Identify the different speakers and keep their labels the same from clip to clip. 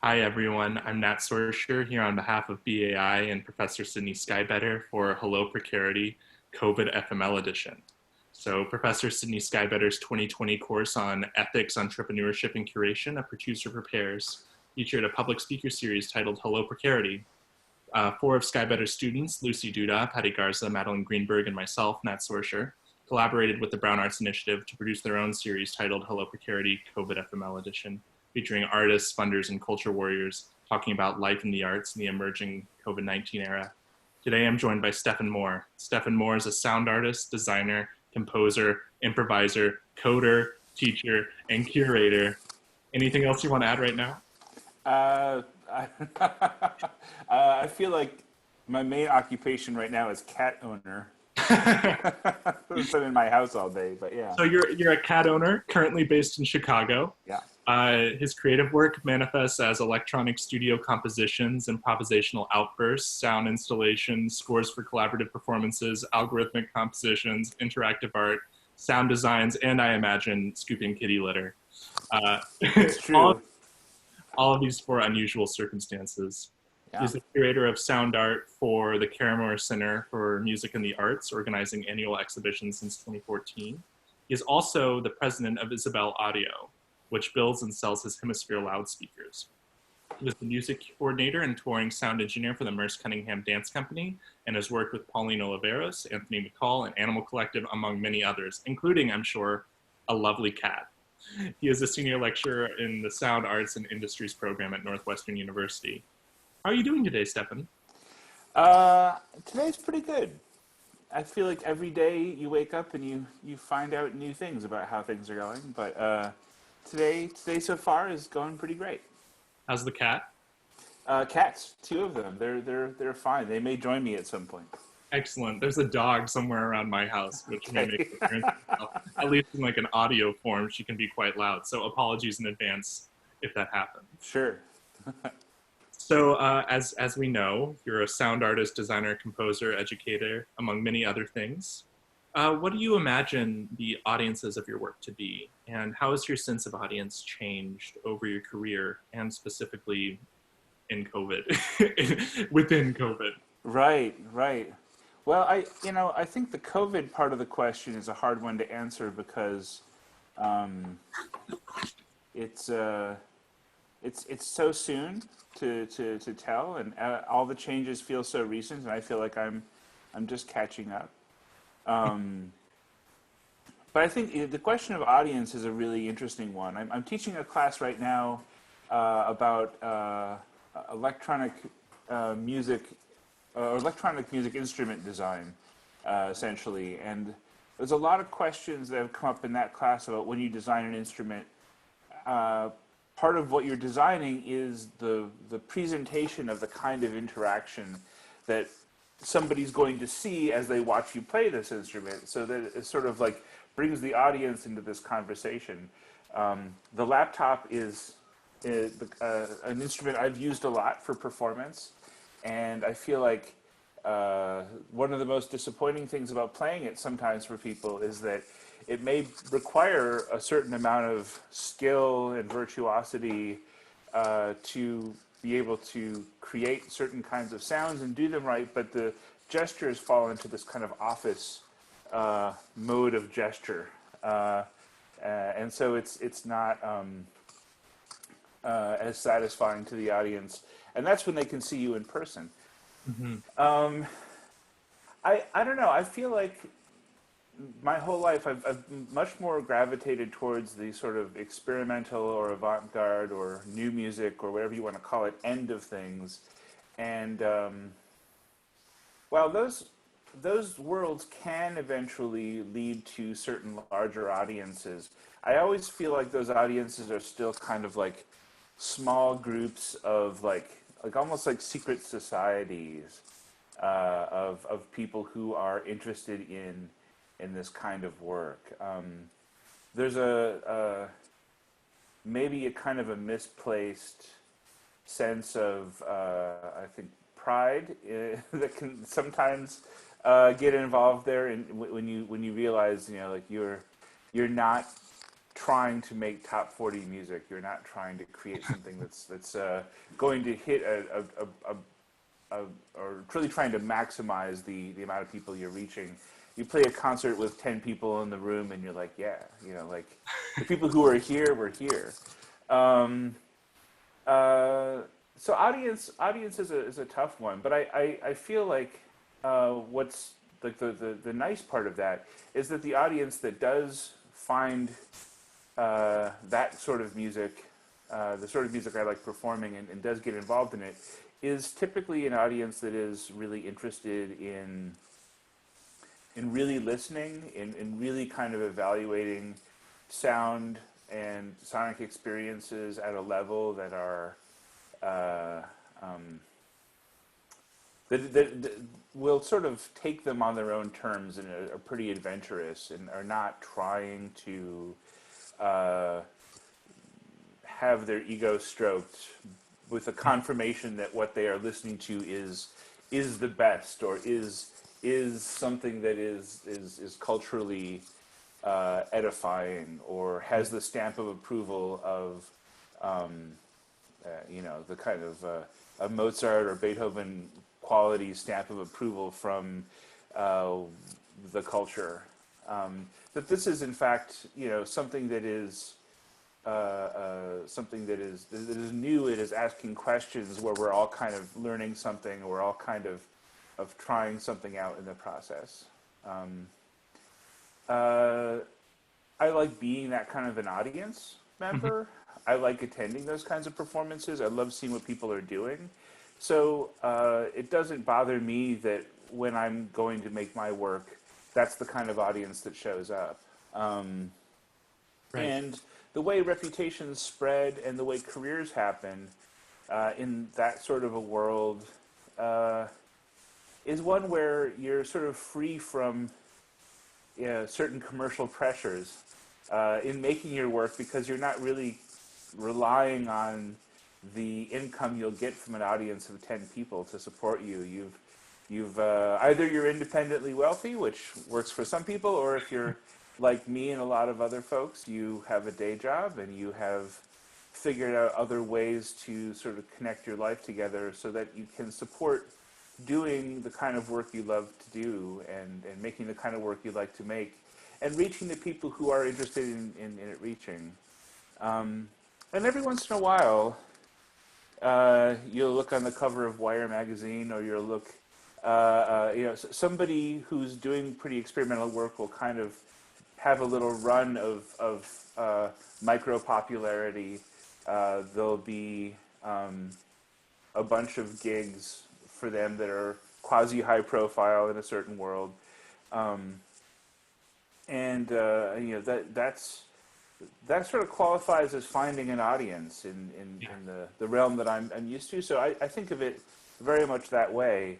Speaker 1: Hi, everyone. I'm Nat Sorscher here on behalf of BAI and Professor Sydney Skybetter for Hello Precarity COVID-FML Edition. So Professor Sydney Skybetter's 2020 course on ethics, entrepreneurship, and curation, A Producer Prepares, featured a public speaker series titled Hello Precarity. Four of Skybetter's students, Lucy Duda, Patty Garza, Madeline Greenberg, and myself, Nat Sorscher, collaborated with the Brown Arts Initiative to produce their own series titled Hello Precarity COVID-FML Edition, featuring artists, funders, and culture warriors talking about life in the arts in the emerging COVID-19 era. Today, I'm joined by Stephan Moore. Stephan Moore is a sound artist, designer, composer, improviser, coder, teacher, and curator. Anything else you want to add right now?
Speaker 2: Uh, I, I feel like my main occupation right now is cat owner. I've been in my house all day, but yeah.
Speaker 1: So you're a cat owner, currently based in Chicago.
Speaker 2: Yeah.
Speaker 1: His creative work manifests as electronic studio compositions, improvisational outbursts, sound installations, scores for collaborative performances, algorithmic compositions, interactive art, sound designs, and I imagine scooping kitty litter. Uh,
Speaker 2: It's
Speaker 1: all,
Speaker 2: true.
Speaker 1: all of these for unusual circumstances.
Speaker 2: Yeah.
Speaker 1: He's the curator of sound art for the Caramore Center for Music and the Arts, organizing annual exhibitions since 2014. He is also the president of Isabel Audio, which builds and sells his Hemisphere loudspeakers. He was the music coordinator and touring sound engineer for the Merce Cunningham Dance Company and has worked with Pauline Oliveros, Anthony McCall, and Animal Collective, among many others, including, I'm sure, a lovely cat. He is a senior lecturer in the Sound Arts and Industries program at Northwestern University. How are you doing today, Stephan?
Speaker 2: Uh, Today's pretty good. I feel like every day you wake up and you find out new things about how things are going. But today so far is going pretty great.
Speaker 1: How's the cat?
Speaker 2: Cats, two of them. They're fine. They may join me at some point.
Speaker 1: Excellent. There's a dog somewhere around my house, which may make
Speaker 2: Okay.
Speaker 1: a difference. At least in like an audio form, she can be quite loud. So apologies in advance if that happens.
Speaker 2: Sure.
Speaker 1: So as we know, you're a sound artist, designer, composer, educator, among many other things. What do you imagine the audiences of your work to be? And how has your sense of audience changed over your career and specifically in COVID, within COVID?
Speaker 2: Right, right. Well, I think the COVID part of the question is a hard one to answer because um, it's it's so soon to tell, and all the changes feel so recent, and I feel like I'm just catching up. Um, but I think the question of audience is a really interesting one. I'm teaching a class right now about electronic music or electronic music instrument design, essentially. And there's a lot of questions that have come up in that class about when you design an instrument. Part of what you're designing is the presentation of the kind of interaction that somebody's going to see as they watch you play this instrument, so that it sort of like brings the audience into this conversation. The laptop is an instrument I've used a lot for performance, and I feel like one of the most disappointing things about playing it sometimes for people is that it may require a certain amount of skill and virtuosity to be able to create certain kinds of sounds and do them right, but the gestures fall into this kind of office mode of gesture, and so it's not as satisfying to the audience, and that's when they can see you in person.
Speaker 1: Mm-hmm.
Speaker 2: I don't know. I feel like my whole life I've much more gravitated towards the sort of experimental or avant-garde or new music or whatever you want to call it end of things, and while those worlds can eventually lead to certain larger audiences, I always feel like those audiences are still kind of like small groups of like almost like secret societies of people who are interested in this kind of work. There's maybe a kind of a misplaced sense of I think pride that can sometimes get involved there, and when you realize like you're not trying to make top 40 music. You're not trying to create something that's going to hit or truly trying to maximize the amount of people you're reaching. You play a concert with 10 people in the room, and you're like, yeah, like the people who are here were here. So audience is a tough one, but I feel like what's like the nice part of that is that the audience that does find that sort of music, the sort of music I like performing and does get involved in it, is typically an audience that is really interested in really listening, in really kind of evaluating sound and sonic experiences at a level that are that will sort of take them on their own terms and are pretty adventurous and are not trying to have their ego stroked with a confirmation that what they are listening to is the best or is something that is culturally edifying or has the stamp of approval of the kind of a Mozart or Beethoven quality stamp of approval from the culture. That this is in fact something that is something that is new. It is asking questions where we're all kind of learning something, or we're all kind of trying something out in the process. I like being that kind of an audience member. I like attending those kinds of performances. I love seeing what people are doing. So it doesn't bother me that when I'm going to make my work, that's the kind of audience that shows up.
Speaker 1: Right.
Speaker 2: And the way reputations spread and the way careers happen in that sort of a world is one where you're sort of free from certain commercial pressures in making your work, because you're not really relying on the income you'll get from an audience of 10 people to support you. You've either you're independently wealthy, which works for some people, or if you're like me and a lot of other folks, you have a day job and you have figured out other ways to sort of connect your life together so that you can support doing the kind of work you love to do and making the kind of work you like to make and reaching the people who are interested in it reaching. And every once in a while, you'll look on the cover of Wire magazine, or you'll look, somebody who's doing pretty experimental work will kind of have a little run of micro popularity. There'll be a bunch of gigs for them that are quasi high profile in a certain world, that sort of qualifies as finding an audience in the realm that I'm used to. So I think of it very much that way.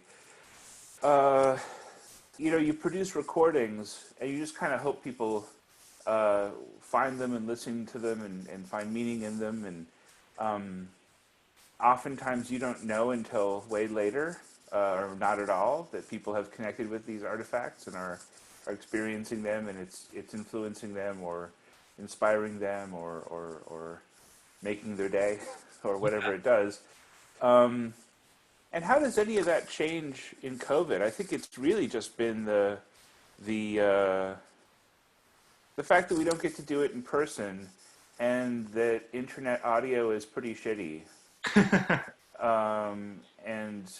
Speaker 2: You produce recordings and you just kind of hope people find them and listen to them and find meaning in them. And oftentimes you don't know until way later, or not at all, that people have connected with these artifacts and are experiencing them, and it's influencing them or inspiring them or making their day or whatever it does. And how does any of that change in COVID? I think it's really just been the fact that we don't get to do it in person, and that internet audio is pretty shitty. And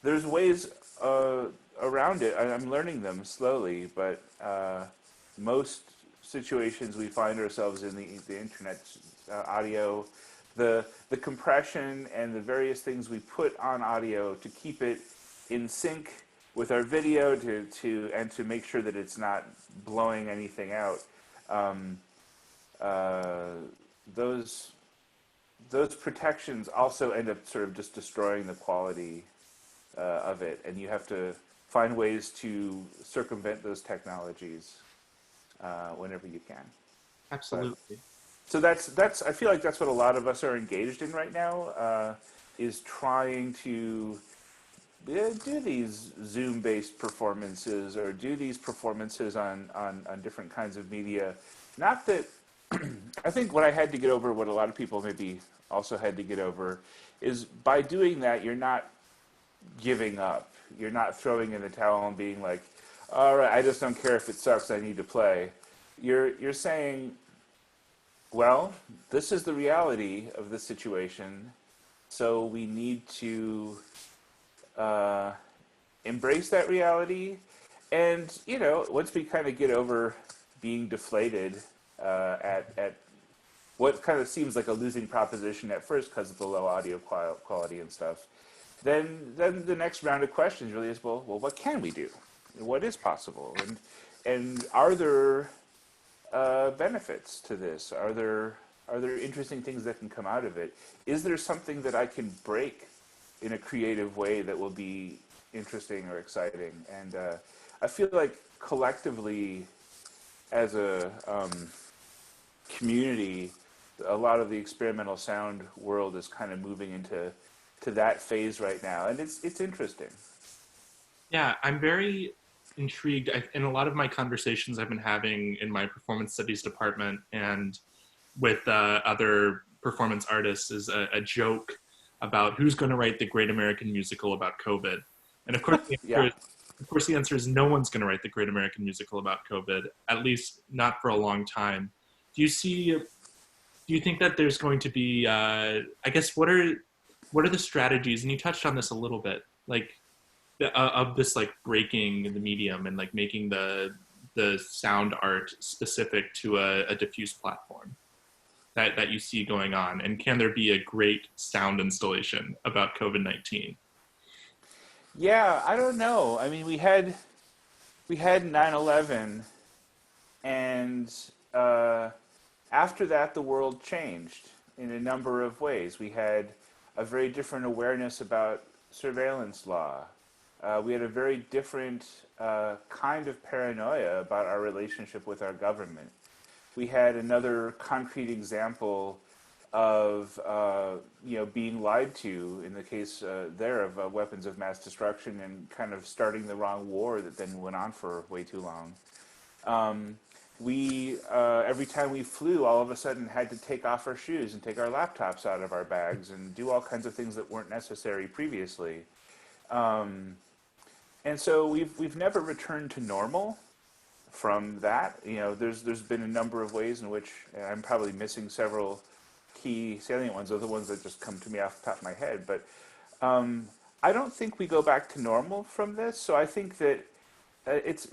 Speaker 2: there's ways around it. I'm learning them slowly, but most situations we find ourselves in the internet audio, the compression and the various things we put on audio to keep it in sync with our video to make sure that it's not blowing anything out. Those protections also end up sort of just destroying the quality of it, and you have to find ways to circumvent those technologies whenever you can.
Speaker 1: Absolutely.
Speaker 2: So that's I feel like that's what a lot of us are engaged in right now, is trying to do these Zoom-based performances or do these performances on different kinds of media. Not that I think what I had to get over, what a lot of people maybe also had to get over, is by doing that, you're not giving up. You're not throwing in the towel and being like, all right, I just don't care if it sucks, I need to play. You're saying, well, this is the reality of the situation, so we need to uh, embrace that reality. And, once we kind of get over being deflated at what kind of seems like a losing proposition at first because of the low audio quality and stuff, then the next round of questions really is, well, what can we do? What is possible? And are there benefits to this? Are there interesting things that can come out of it? Is there something that I can break in a creative way that will be interesting or exciting? And I feel like collectively, as a community, a lot of the experimental sound world is kind of moving into that phase right now, and it's interesting.
Speaker 1: Yeah, I'm very intrigued. In a lot of my conversations I've been having in my performance studies department and with other performance artists is a joke about who's going to write the great American musical about COVID. And of course,
Speaker 2: Yeah.
Speaker 1: the answer is no one's going to write the great American musical about COVID, at least not for a long time. Do you think that there's going to be, I guess, what are the strategies? And you touched on this a little bit, like of this, like breaking the medium and like making the sound art specific to a diffuse platform that you see going on? And can there be a great sound installation about COVID-19?
Speaker 2: Yeah, I don't know. I mean, we had 9/11, and after that, the world changed in a number of ways. We had a very different awareness about surveillance law. We had a very different kind of paranoia about our relationship with our government. We had another concrete example of being lied to in the case there of weapons of mass destruction and kind of starting the wrong war that then went on for way too long. We every time we flew, all of a sudden had to take off our shoes and take our laptops out of our bags and do all kinds of things that weren't necessary previously. And so we've never returned to normal from that. There's been a number of ways in which, and I'm probably missing several key salient ones, are the ones that just come to me off the top of my head. But I don't think we go back to normal from this. So I think that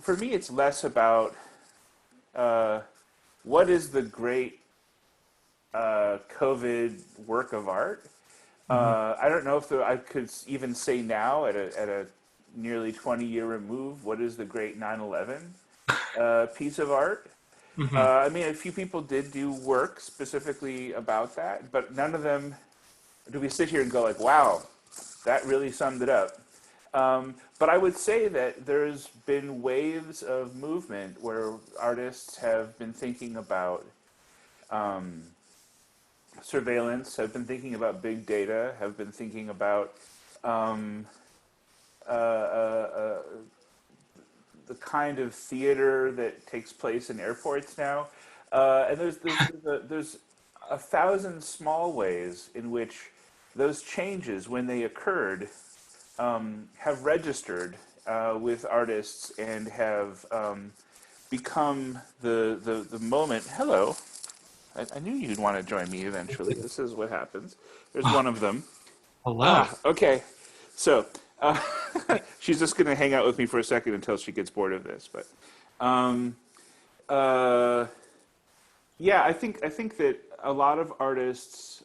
Speaker 2: for me, it's less about what is the great COVID work of art. I don't know if I could even say now at a nearly 20-year remove, what is the great 9/11 piece of art. I mean, a few people did do work specifically about that, but none of them do we sit here and go like, wow, that really summed it up. But I would say that there's been waves of movement where artists have been thinking about surveillance, have been thinking about big data, have been thinking about the kind of theater that takes place in airports now. And there's a thousand small ways in which those changes, when they occurred, have registered with artists and have become the moment. Hello. I knew you'd want to join me eventually. This is what happens. There's one of them.
Speaker 1: Hello.
Speaker 2: Okay. So she's just going to hang out with me for a second until she gets bored of this. But yeah, I think that a lot of artists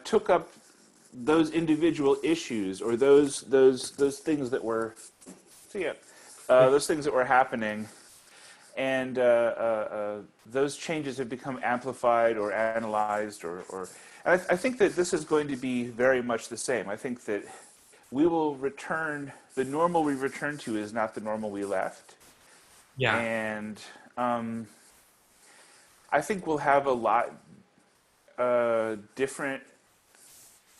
Speaker 2: took up those individual issues or those things that were those things that were happening, and those changes have become amplified or analyzed or and I think that this is going to be very much the same. I think that we will return, the normal we return to is not the normal we left.
Speaker 1: Yeah.
Speaker 2: And I think we'll have a lot different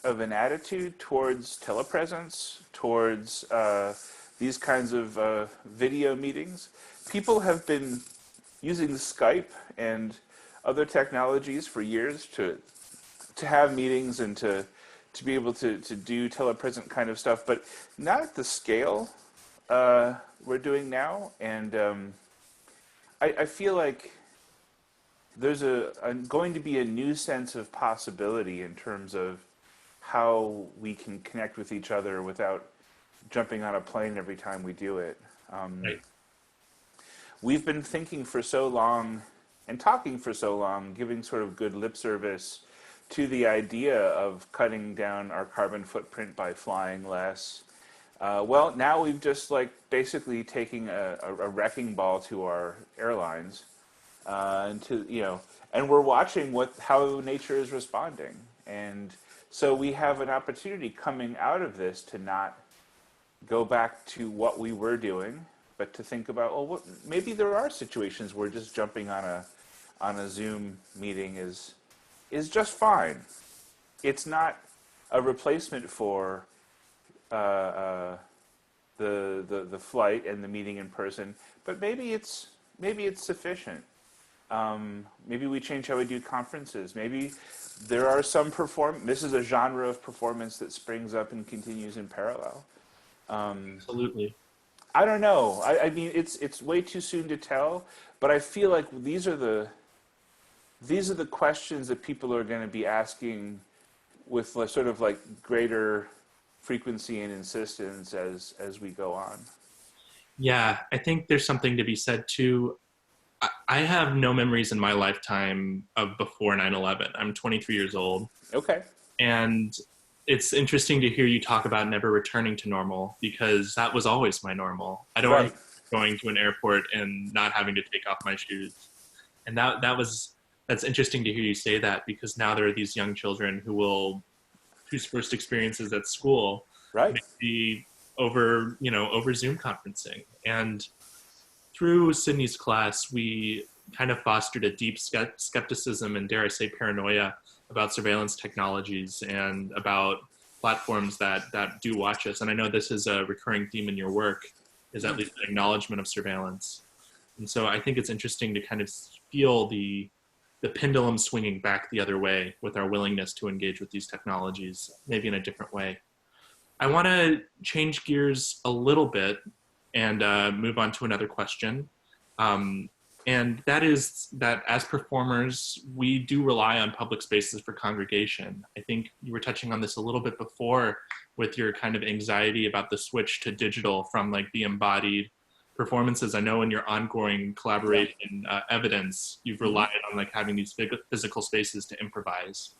Speaker 2: of an attitude towards telepresence, towards these kinds of video meetings. People have been, using Skype and other technologies for years to have meetings and to be able to do telepresent kind of stuff, but not at the scale we're doing now. And I feel like there's going to be a new sense of possibility in terms of how we can connect with each other without jumping on a plane every time we do it.
Speaker 1: Right.
Speaker 2: We've been thinking for so long and talking for so long, giving sort of good lip service to the idea of cutting down our carbon footprint by flying less. Well, now we've just like basically taking a wrecking ball to our airlines, and we're watching how nature is responding. And so we have an opportunity coming out of this to not go back to what we were doing, but to think about, maybe there are situations where just jumping on a Zoom meeting is just fine. It's not a replacement for the flight and the meeting in person, but maybe it's sufficient. Maybe we change how we do conferences. Maybe there are some this is a genre of performance that springs up and continues in parallel.
Speaker 1: Absolutely.
Speaker 2: I don't know. I mean, it's way too soon to tell, but I feel like these are the questions that people are going to be asking with sort of like greater frequency and insistence as we go on.
Speaker 1: Yeah, I think there's something to be said too. I have no memories in my lifetime of before 9/11. I'm 23 years old.
Speaker 2: Okay.
Speaker 1: And it's interesting to hear you talk about never returning to normal, because that was always my normal. I don't remember going to an airport and not having to take off my shoes. And that's interesting to hear you say that, because now there are these young children whose first experiences at school may be over Zoom conferencing. And through Sydney's class, we kind of fostered a deep skepticism and, dare I say, paranoia about surveillance technologies and about platforms that do watch us. And I know this is a recurring theme in your work, is at least an acknowledgement of surveillance. And so I think it's interesting to kind of feel the pendulum swinging back the other way with our willingness to engage with these technologies, maybe in a different way. I want to change gears a little bit and move on to another question. And that is that as performers, we do rely on public spaces for congregation. I think you were touching on this a little bit before with your kind of anxiety about the switch to digital from like the embodied performances. I know in your ongoing collaboration evidence, you've relied on like having these physical spaces to improvise.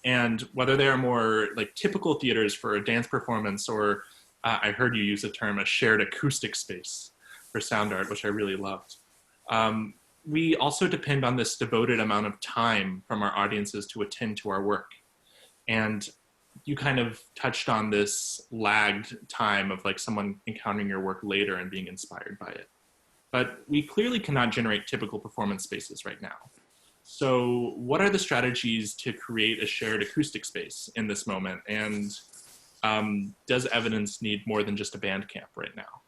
Speaker 1: And whether they are more like typical theaters for a dance performance, or I heard you use the term a shared acoustic space for sound art, which I really loved. We also depend on this devoted amount of time from our audiences to attend to our work. And you kind of touched on this lagged time of like someone encountering your work later and being inspired by it. But we clearly cannot generate typical performance spaces right now. So what are the strategies to create a shared acoustic space in this moment? And does evidence need more than just a band camp right now?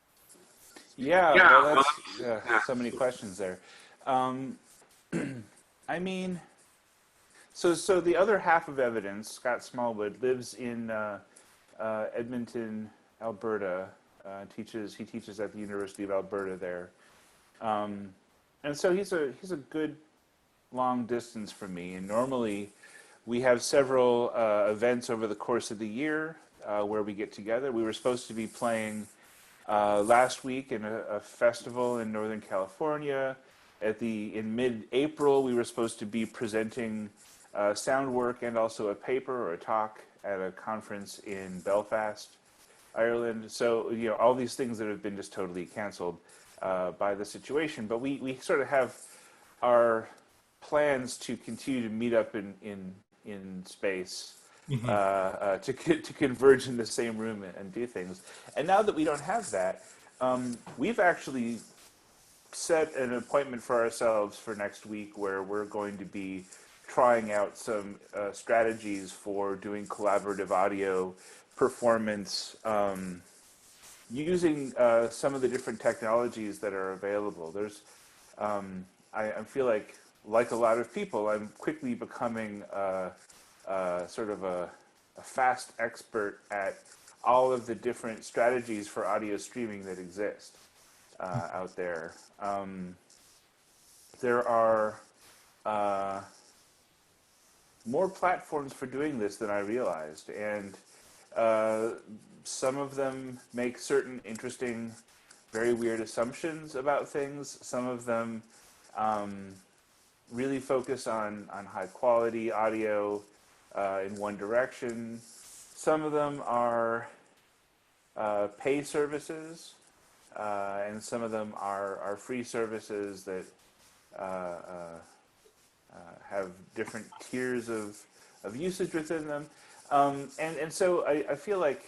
Speaker 2: Yeah, well, that's so many questions there. I mean, so the other half of evidence, Scott Smallwood, lives in Edmonton, Alberta. He teaches at the University of Alberta there, and so he's a good long distance from me. And normally, we have several events over the course of the year where we get together. We were supposed to be playing last week in a festival in Northern California. In mid-April, we were supposed to be presenting sound work and also a paper or a talk at a conference in Belfast, Ireland. So, all these things that have been just totally canceled by the situation. But we sort of have our plans to continue to meet up in space, to converge in the same room and do things. And now that we don't have that, we've actually set an appointment for ourselves for next week where we're going to be trying out some strategies for doing collaborative audio performance using some of the different technologies that are available. There's I feel like a lot of people, I'm quickly becoming sort of a fast expert at all of the different strategies for audio streaming that exist out there. There are more platforms for doing this than I realized, and some of them make certain interesting, very weird assumptions about things. Some of them really focus on high quality audio in one direction. Some of them are pay services, and some of them are free services that have different tiers of usage within them. And so I feel like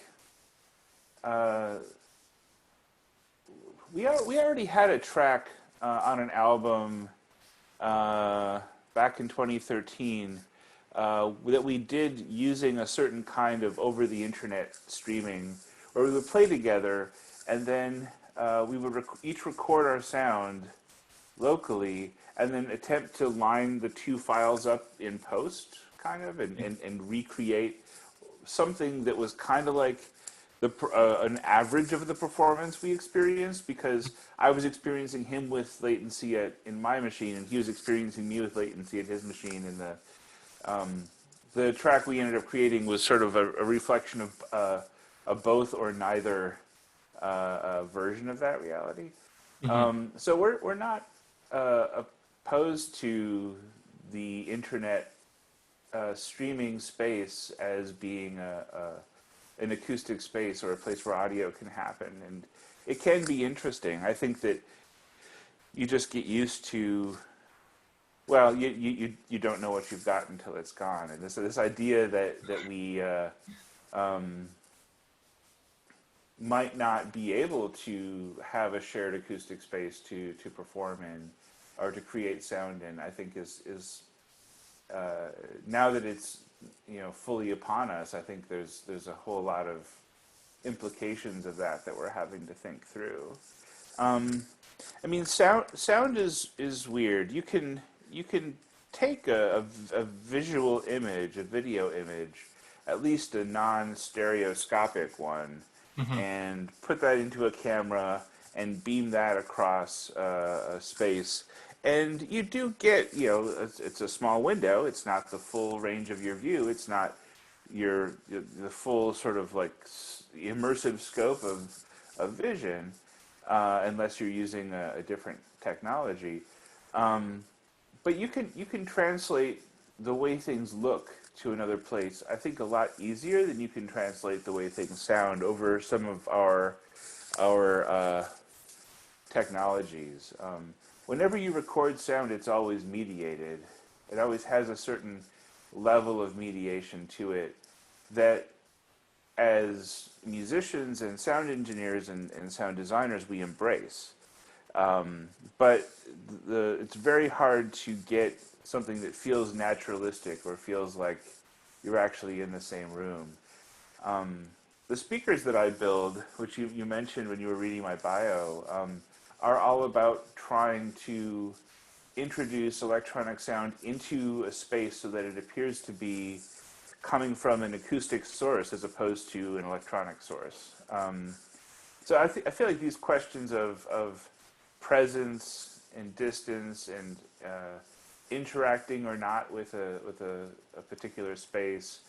Speaker 2: we already had a track on an album back in 2013 that we did using a certain kind of over-the-internet streaming, where we would play together, and then we would each record our sound locally, and then attempt to line the two files up in post, kind of, and recreate something that was kind of like an average of the performance we experienced, because I was experiencing him with latency in my machine, and he was experiencing me with latency at his machine. And the track we ended up creating was sort of a reflection of both or neither version of that reality.
Speaker 1: Mm-hmm.
Speaker 2: So we're not opposed to the internet streaming space as being an acoustic space or a place where audio can happen, and it can be interesting. I think that you just get used to, well, you don't know what you've got until it's gone, and this idea that we might not be able to have a shared acoustic space to perform in or to create sound in, I think is now that it's fully upon us, I think there's a whole lot of implications of that we're having to think through. I mean, sound is weird. You can take a visual image, a video image, at least a non-stereoscopic one,
Speaker 1: Mm-hmm.
Speaker 2: and put that into a camera and beam that across a space. And you do get, it's a small window. It's not the full range of your view. It's not the full sort of like immersive scope of vision, unless you're using a different technology. But you can translate the way things look to another place, I think, a lot easier than you can translate the way things sound over some of our technologies. Whenever you record sound, it's always mediated. It always has a certain level of mediation to it that, as musicians and sound engineers and sound designers, we embrace. But it's very hard to get something that feels naturalistic or feels like you're actually in the same room. The speakers that I build, which you mentioned when you were reading my bio, are all about trying to introduce electronic sound into a space so that it appears to be coming from an acoustic source as opposed to an electronic source. So I feel like these questions of presence and distance and interacting or not with a particular space,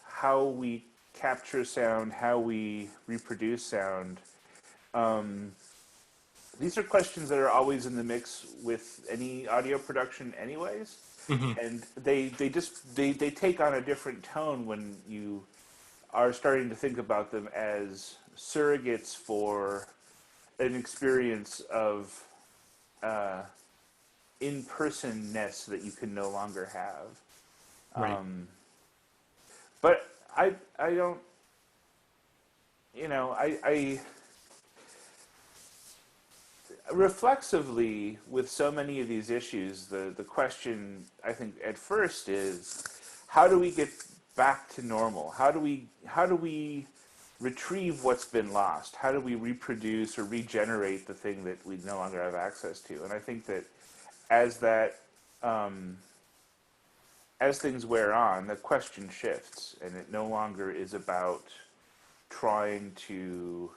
Speaker 2: how we capture sound, how we reproduce sound, these are questions that are always in the mix with any audio production anyways.
Speaker 1: Mm-hmm.
Speaker 2: And they take on a different tone when you are starting to think about them as surrogates for an experience of in-person-ness that you can no longer have.
Speaker 1: Right.
Speaker 2: But I don't, I reflexively, with so many of these issues, the question, I think, at first is, how do we get back to normal? How do we retrieve what's been lost? How do we reproduce or regenerate the thing that we no longer have access to? And I think that as that as things wear on, the question shifts, and it no longer is about trying to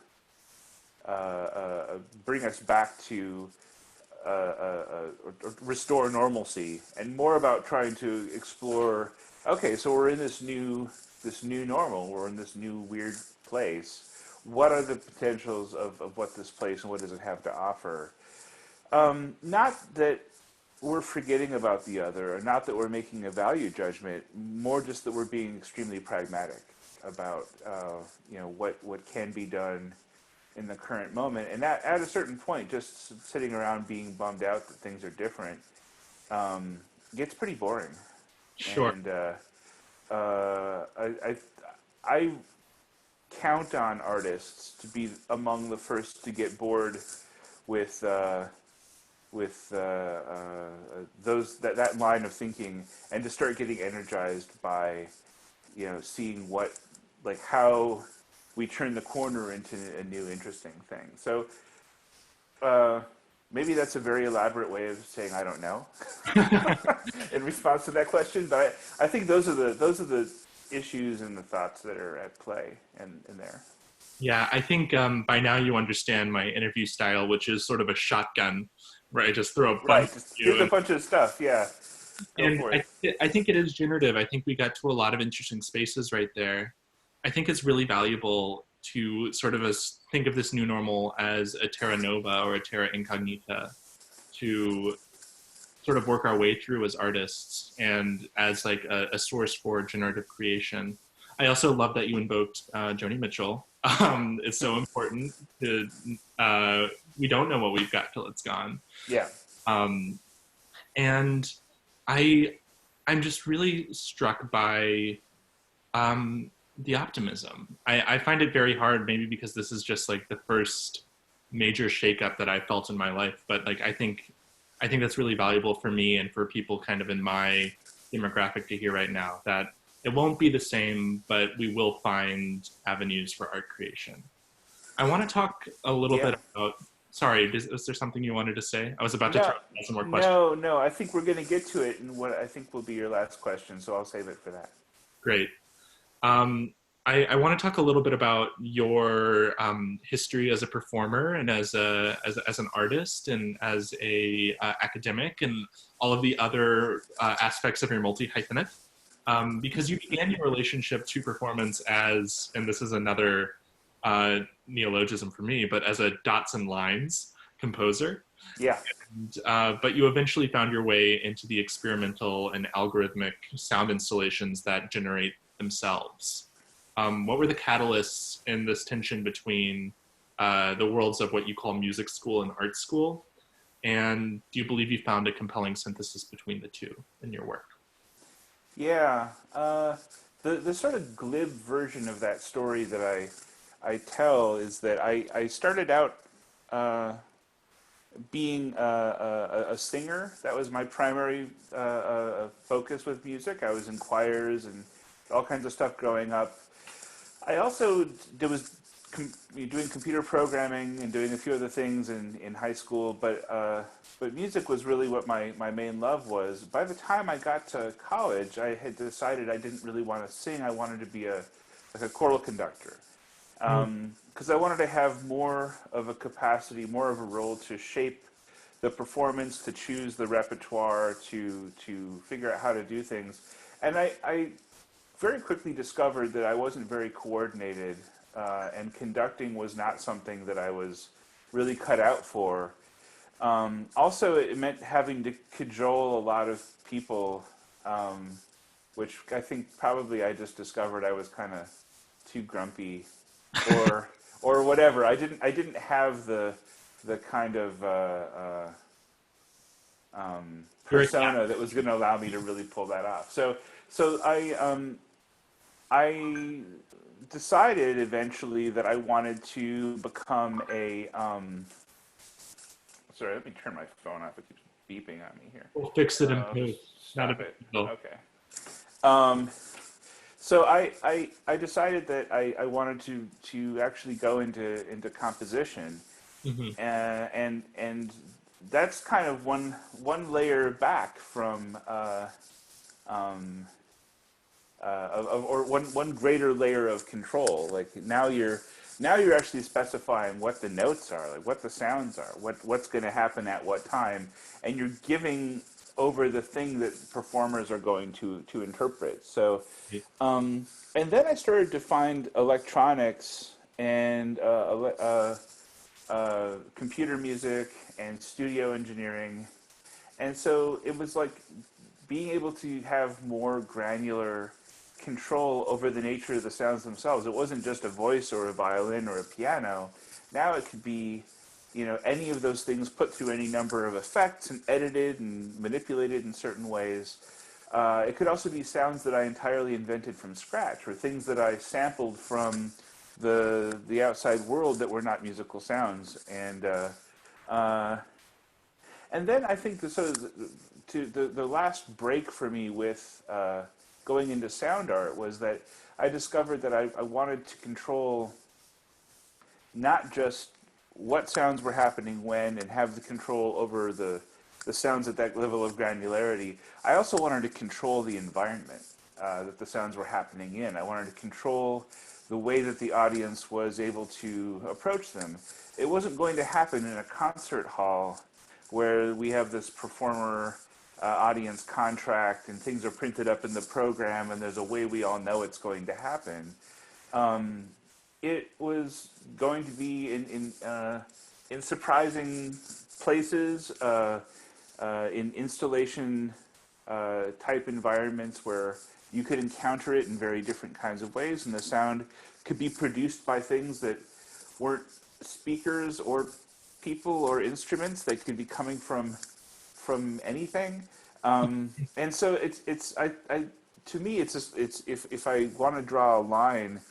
Speaker 2: bring us back to or restore normalcy, and more about trying to explore. Okay, so we're in this new normal. We're in this new weird place. What are the potentials of what this place and what does it have to offer? Not that we're forgetting about the other, or not that we're making a value judgment. More just that we're being extremely pragmatic about what can be done in the current moment. And at a certain point, just sitting around being bummed out that things are different gets pretty boring.
Speaker 1: Sure.
Speaker 2: And I count on artists to be among the first to get bored with that line of thinking, and to start getting energized by seeing how we turn the corner into a new interesting thing. So maybe that's a very elaborate way of saying I don't know in response to that question, but I think those are the issues and the thoughts that are at play in there.
Speaker 1: Yeah, I think by now you understand my interview style, which is sort of a shotgun, where I just throw a bunch
Speaker 2: Right,
Speaker 1: at
Speaker 2: just
Speaker 1: you.
Speaker 2: here's a bunch of stuff, yeah. Go for it.
Speaker 1: I think it is generative. I think we got to a lot of interesting spaces right there. I think it's really valuable to sort of think of this new normal as a terra nova or a terra incognita, to sort of work our way through as artists and as like a source for generative creation. I also love that you invoked Joni Mitchell. It's so important to, we don't know what we've got till it's gone.
Speaker 2: Yeah.
Speaker 1: And I'm just really struck by the optimism. I find it very hard, maybe because this is just like the first major shakeup that I felt in my life. But like, I think that's really valuable for me and for people kind of in my demographic to hear right now, that it won't be the same, but we will find avenues for art creation. I want to talk a little bit about, sorry, is there something you wanted to say? I was about to throw out some more questions.
Speaker 2: No, I think we're going to get to it in what I think will be your last question, so I'll save it for that.
Speaker 1: Great. I want to talk a little bit about your history as a performer and as an artist and as a academic and all of the other aspects of your multi-hyphenate. Because you began your relationship to performance as, and this is another neologism for me, but as a dots and lines composer.
Speaker 2: Yeah.
Speaker 1: And, but you eventually found your way into the experimental and algorithmic sound installations that generate themselves. What were the catalysts in this tension between the worlds of what you call music school and art school? And do you believe you found a compelling synthesis between the two in your work?
Speaker 2: Yeah. The sort of glib version of that story that I tell is that I started out being a singer. That was my primary focus with music. I was in choirs and all kinds of stuff growing up. I also was doing computer programming and doing a few other things in high school, but music was really what my main love was. By the time I got to college, I had decided I didn't really want to sing. I wanted to be a choral conductor, because I wanted to have more of a capacity, more of a role to shape the performance, to choose the repertoire, to figure out how to do things. And I very quickly discovered that I wasn't very coordinated, and conducting was not something that I was really cut out for. Also, it meant having to cajole a lot of people, which I think probably I just discovered I was kind of too grumpy, or whatever. I didn't have the kind of persona that was going to allow me to really pull that off. So I decided eventually that I wanted to become a sorry, let me turn my phone off. It keeps beeping on me here.
Speaker 1: We'll fix it in post.
Speaker 2: Stop it.
Speaker 1: No.
Speaker 2: Okay. So I decided that I wanted to actually go into composition,
Speaker 1: Hmm.
Speaker 2: and that's kind of one layer back from um, or one greater layer of control. Like now you're actually specifying what the notes are, like what the sounds are, what's going to happen at what time, and you're giving over the thing that performers are going to interpret. So, and then I started to find electronics and computer music and studio engineering, and so it was like being able to have more granular control over the nature of the sounds themselves. It wasn't just a voice or a violin or a piano. Now it could be, any of those things put through any number of effects and edited and manipulated in certain ways. It could also be sounds that I entirely invented from scratch, or things that I sampled from the outside world that were not musical sounds. Uh, and then I think the last break for me with going into sound art was that I discovered that I wanted to control not just what sounds were happening when and have the control over the sounds at that level of granularity. I also wanted to control the environment that the sounds were happening in. I wanted to control the way that the audience was able to approach them. It wasn't going to happen in a concert hall where we have this performer audience contract and things are printed up in the program and there's a way we all know it's going to happen. It was going to be in surprising places, in installation type environments where you could encounter it in very different kinds of ways, and the sound could be produced by things that weren't speakers or people or instruments. They could be coming from anything, and so to me it's just, it's if I want to draw a line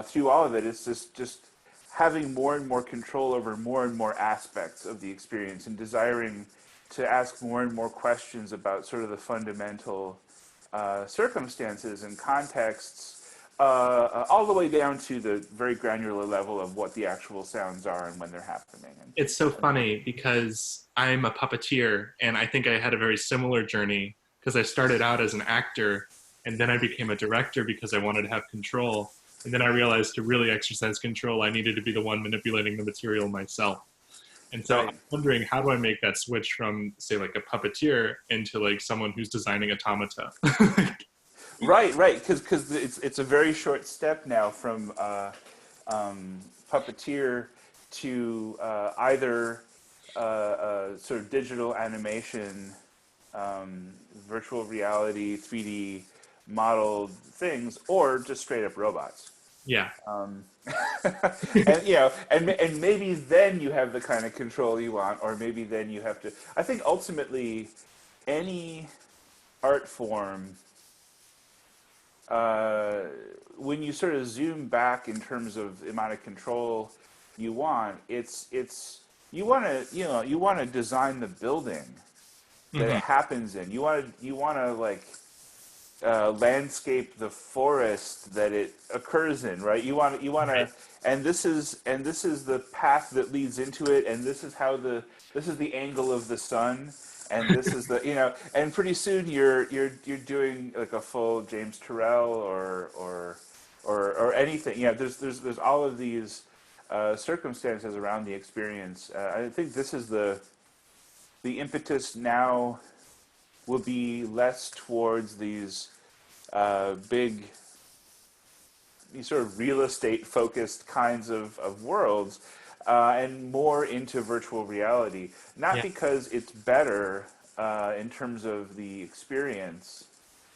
Speaker 2: through all of it, it's just having more and more control over more and more aspects of the experience and desiring to ask more and more questions about sort of the fundamental circumstances and contexts, all the way down to the very granular level of what the actual sounds are and when they're happening.
Speaker 1: It's so funny because I'm a puppeteer, and I think I had a very similar journey because I started out as an actor and then I became a director because I wanted to have control. And then I realized to really exercise control, I needed to be the one manipulating the material myself. And so I'm
Speaker 2: Right.
Speaker 1: wondering, how do I make that switch from, say, like a puppeteer into like someone who's designing automata?
Speaker 2: Right, because it's a very short step now from puppeteer to either sort of digital animation, virtual reality, 3D modeled things, or just straight up robots.
Speaker 1: Yeah.
Speaker 2: And and maybe then you have the kind of control you want, or maybe then you have to. I think ultimately, any art form, when you sort of zoom back in terms of the amount of control you want, it's you want to you want to design the building that it
Speaker 1: Hmm.
Speaker 2: happens in. You want to like landscape the forest that it occurs in, right? You want
Speaker 1: Right.
Speaker 2: to, and this is the path that leads into it, and this is the angle of the sun, and this is the and pretty soon you're doing like a full James Turrell or anything. There's all of these circumstances around the experience. I think this is the impetus now will be less towards these big, these sort of real estate focused kinds of worlds, and more into virtual reality. Not
Speaker 1: Yeah.
Speaker 2: because it's better in terms of the experience,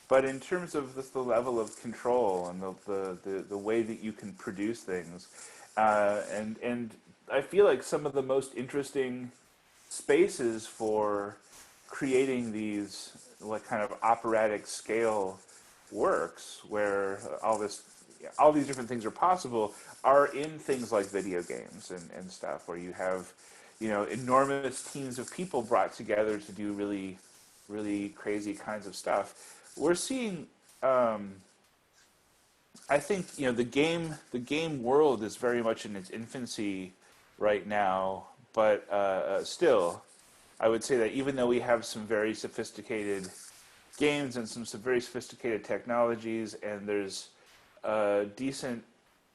Speaker 2: but in terms of the level of control and the way that you can produce things. And I feel like some of the most interesting spaces for creating these like kind of operatic scale works where all these different things are possible are in things like video games and stuff where you have enormous teams of people brought together to do really really crazy kinds of stuff. We're seeing I think the game world is very much in its infancy right now, but still, I would say that even though we have some very sophisticated games and some very sophisticated technologies, and there's a decent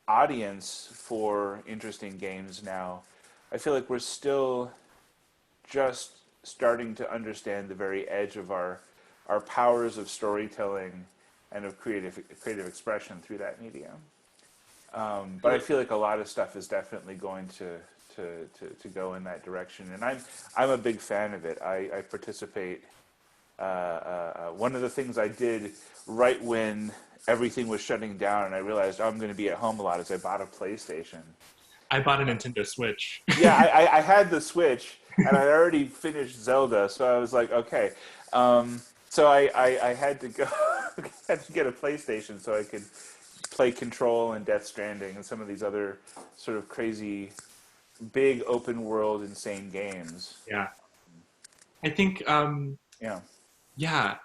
Speaker 2: audience for interesting games now, I feel like we're still just starting to understand the very edge of our powers of storytelling and of creative expression through that medium. But I feel like a lot of stuff is definitely going to go in that direction, and I'm a big fan of it. I participate. One of the things I did right when everything was shutting down, and I realized I'm going to be at home a lot, is I bought a PlayStation.
Speaker 1: I bought a Nintendo Switch.
Speaker 2: Yeah, I had the Switch, and I'd already finished Zelda, so I was like, okay. So I had to go, had to get a PlayStation so I could play Control and Death Stranding and some of these other sort of crazy, big open world, insane games.
Speaker 1: Yeah. I think,
Speaker 2: Yeah.
Speaker 1: yeah,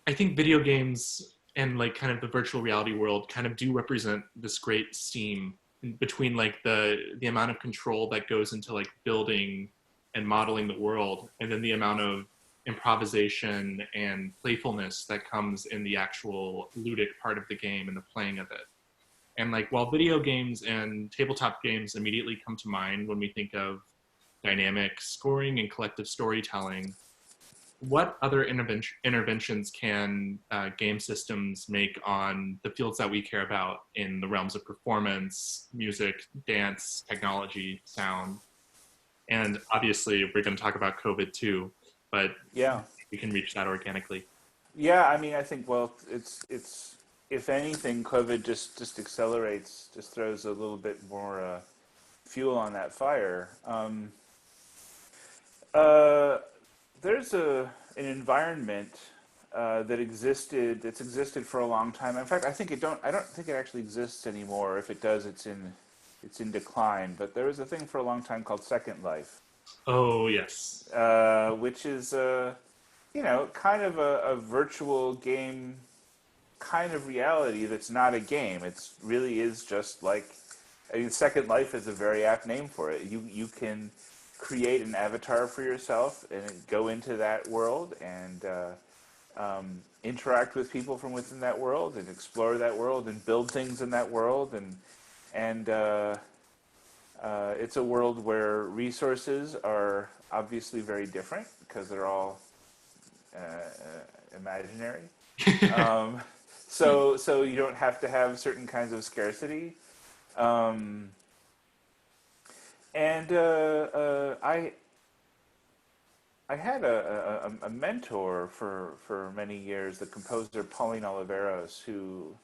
Speaker 1: I think video games and like kind of the virtual reality world kind of do represent this great seam between like the amount of control that goes into like building and modeling the world, and then the amount of improvisation and playfulness that comes in the actual ludic part of the game and the playing of it. And like while video games and tabletop games immediately come to mind when we think of dynamic scoring and collective storytelling, what other interventions can game systems make on the fields that we care about in the realms of performance, music, dance, technology, sound? And obviously, we're going to talk about COVID too, but
Speaker 2: Yeah.
Speaker 1: we can reach that organically.
Speaker 2: Yeah, I mean, I think, well, it's if anything, COVID just accelerates, just throws a little bit more fuel on that fire. There's an environment that's existed for a long time. In fact, I don't think it actually exists anymore. If it does, it's in decline. But there was a thing for a long time called Second Life,
Speaker 1: Oh, yes.
Speaker 2: which is kind of a virtual game kind of reality that's not a game. It really is just like, I mean, Second Life is a very apt name for it. You can create an avatar for yourself and go into that world and interact with people from within that world and explore that world and build things in that world, and it's a world where resources are obviously very different because they're all imaginary. So you don't have to have certain kinds of scarcity. And I had a mentor for many years, the composer Pauline Oliveros, who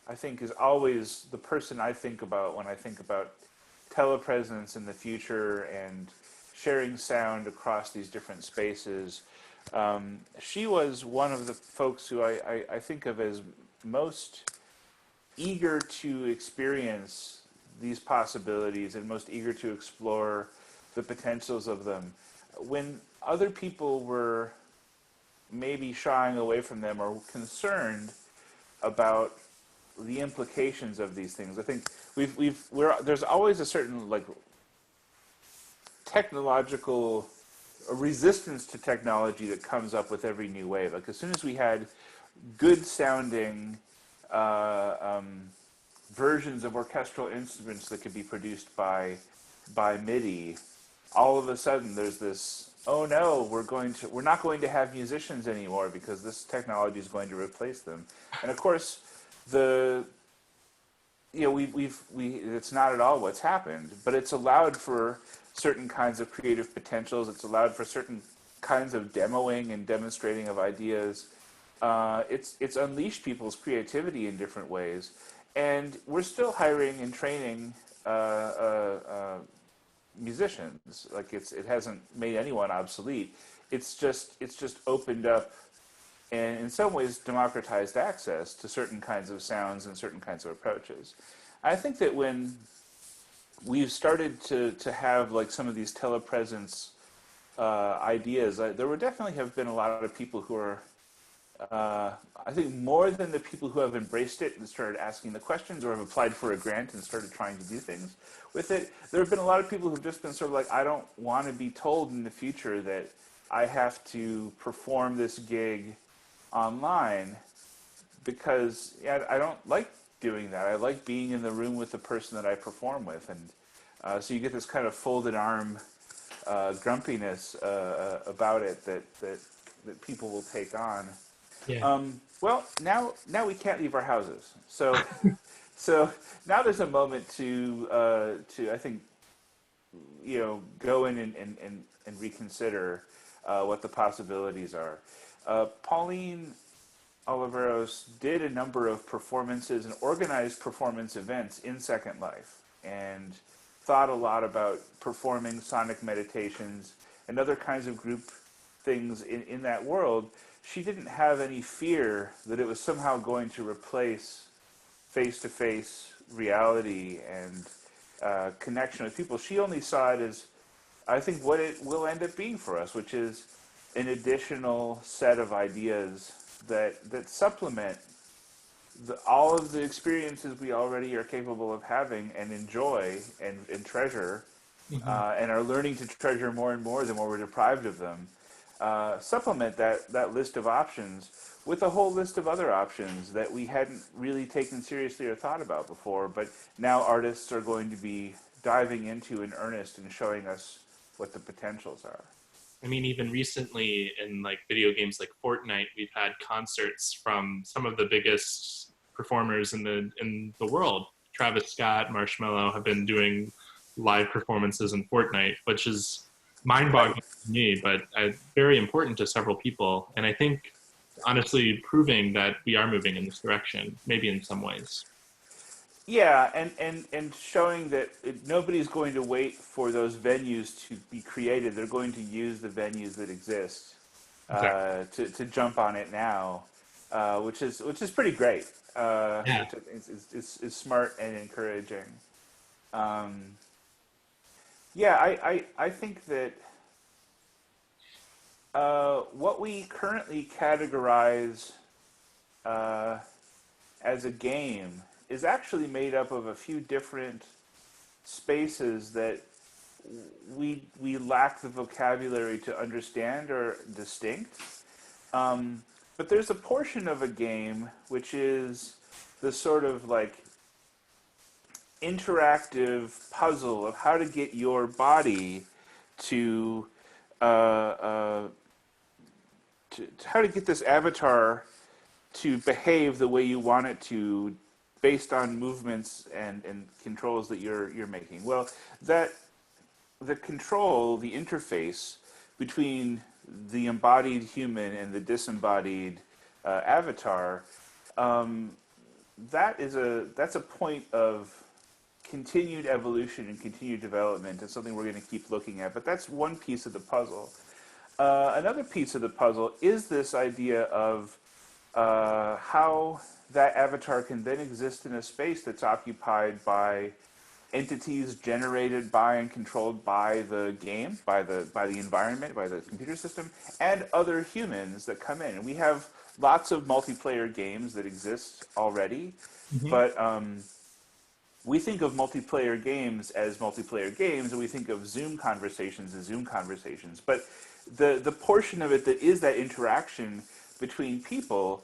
Speaker 2: I think is always the person I think about when I think about telepresence in the future and sharing sound across these different spaces. She was one of the folks who I think of as most eager to experience these possibilities and most eager to explore the potentials of them. When other people were maybe shying away from them or concerned about the implications of these things, I think there's always a certain like technological resistance to technology that comes up with every new wave. Like as soon as we had good sounding versions of orchestral instruments that could be produced by MIDI, all of a sudden there's this, oh no, we're not going to have musicians anymore because this technology is going to replace them. And of course, it's not at all what's happened, but it's allowed for certain kinds of creative potentials. It's allowed for certain kinds of demoing and demonstrating of ideas. It's unleashed people's creativity in different ways, and we're still hiring and training musicians. Like it hasn't made anyone obsolete. It's just opened up and in some ways democratized access to certain kinds of sounds and certain kinds of approaches. I think that when we've started to have like some of these telepresence ideas, there would definitely have been a lot of people who are I think more than the people who have embraced it and started asking the questions or have applied for a grant and started trying to do things with it, there have been a lot of people who've just been sort of like, I don't want to be told in the future that I have to perform this gig online because I don't like doing that. I like being in the room with the person that I perform with. And so you get this kind of folded arm grumpiness about it that people will take on.
Speaker 1: Yeah.
Speaker 2: Well, now we can't leave our houses, so now there's a moment to I think go in and reconsider what the possibilities are. Pauline Oliveros did a number of performances and organized performance events in Second Life, and thought a lot about performing sonic meditations and other kinds of group things in that world. She didn't have any fear that it was somehow going to replace face-to-face reality and connection with people. She only saw it as, I think, what it will end up being for us, which is an additional set of ideas that supplement all of the experiences we already are capable of having and enjoy and treasure,
Speaker 1: Hmm.
Speaker 2: and are learning to treasure more and more the more we're deprived of them. Supplement that list of options with a whole list of other options that we hadn't really taken seriously or thought about before, but now artists are going to be diving into in earnest and showing us what the potentials are.
Speaker 1: I mean, even recently in like video games like Fortnite, we've had concerts from some of the biggest performers in the world. Travis Scott, Marshmello have been doing live performances in Fortnite, which is
Speaker 2: Right.
Speaker 1: mind-boggling to me, but very important to several people. And I think honestly proving that we are moving in this direction, maybe in some ways.
Speaker 2: Yeah, and showing that nobody's going to wait for those venues to be created. They're going to use the venues that exist
Speaker 1: Exactly.
Speaker 2: to jump on it now, which is pretty great.
Speaker 1: Yeah.
Speaker 2: Which is smart and encouraging. Um, yeah, I think that what we currently categorize uh, as a game is actually made up of a few different spaces that we lack the vocabulary to understand or distinct. Um, but there's a portion of a game which is the sort of like interactive puzzle of how to get your body to, to how to get this avatar to behave the way you want it to based on movements and controls that you're making. Well, that the control, the interface between the embodied human and the disembodied avatar, um, that's a point of continued evolution and continued development. It's something we're going to keep looking at. But that's one piece of the puzzle. Another piece of the puzzle is this idea of how that avatar can then exist in a space that's occupied by entities generated by and controlled by the game, by the environment, by the computer system, and other humans that come in. And we have lots of multiplayer games that exist already,
Speaker 1: Hmm.
Speaker 2: but we think of multiplayer games as multiplayer games, and we think of Zoom conversations as Zoom conversations. But the portion of it that is that interaction between people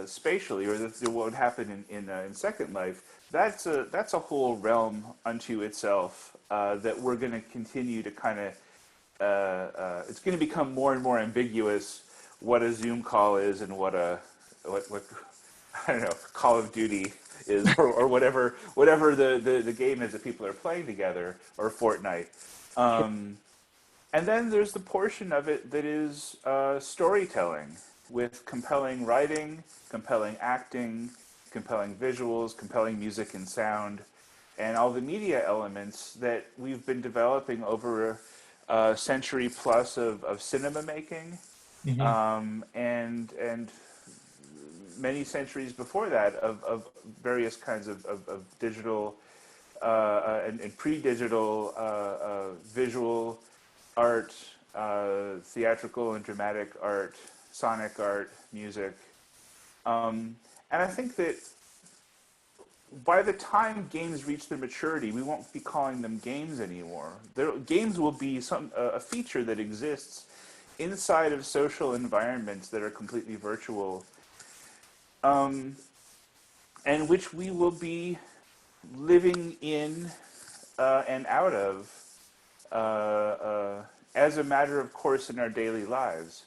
Speaker 2: spatially, or what would happen in Second Life, that's a whole realm unto itself that we're going to continue to kind of. It's going to become more and more ambiguous what a Zoom call is and what I don't know, Call of Duty is, or whatever the game is that people are playing together, or Fortnite. Um, and then there's the portion of it that is storytelling, with compelling writing, compelling acting, compelling visuals, compelling music and sound, and all the media elements that we've been developing over a century plus of cinema making,
Speaker 1: Hmm.
Speaker 2: and many centuries before that of various kinds of digital and pre-digital visual art, theatrical and dramatic art, sonic art, music. And I think that by the time games reach their maturity, we won't be calling them games anymore. Games will be a feature that exists inside of social environments that are completely virtual, and which we will be living in and out of as a matter of course in our daily lives.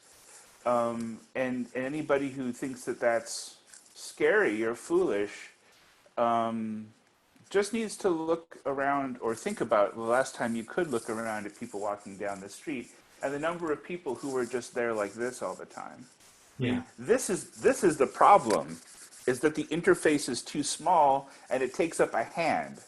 Speaker 2: And anybody who thinks that that's scary or foolish just needs to look around or think about the last time you could look around at people walking down the street and the number of people who were just there like this all the time.
Speaker 1: Yeah.
Speaker 2: I mean, this is the problem, is that the interface is too small and it takes up a hand.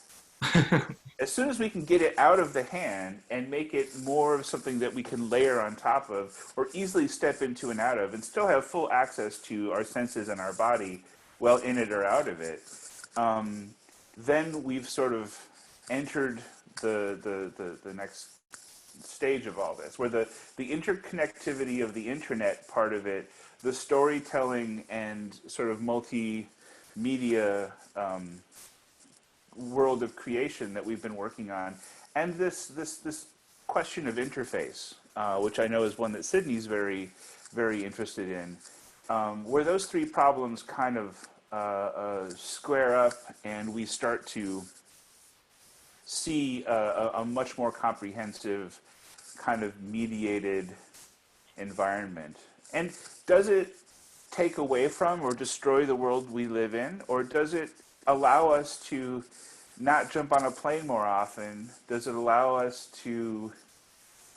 Speaker 2: As soon as we can get it out of the hand and make it more of something that we can layer on top of or easily step into and out of and still have full access to our senses and our body, well, in it or out of it, then we've sort of entered the next stage of all this, where the interconnectivity of the internet part of it, the storytelling and sort of multimedia world of creation that we've been working on, and this question of interface, which I know is one that Sydney's very, very interested in, where those three problems kind of square up, and we start to see a much more comprehensive kind of mediated environment. And does it take away from or destroy the world we live in, or does it allow us to not jump on a plane more often? Does it allow us to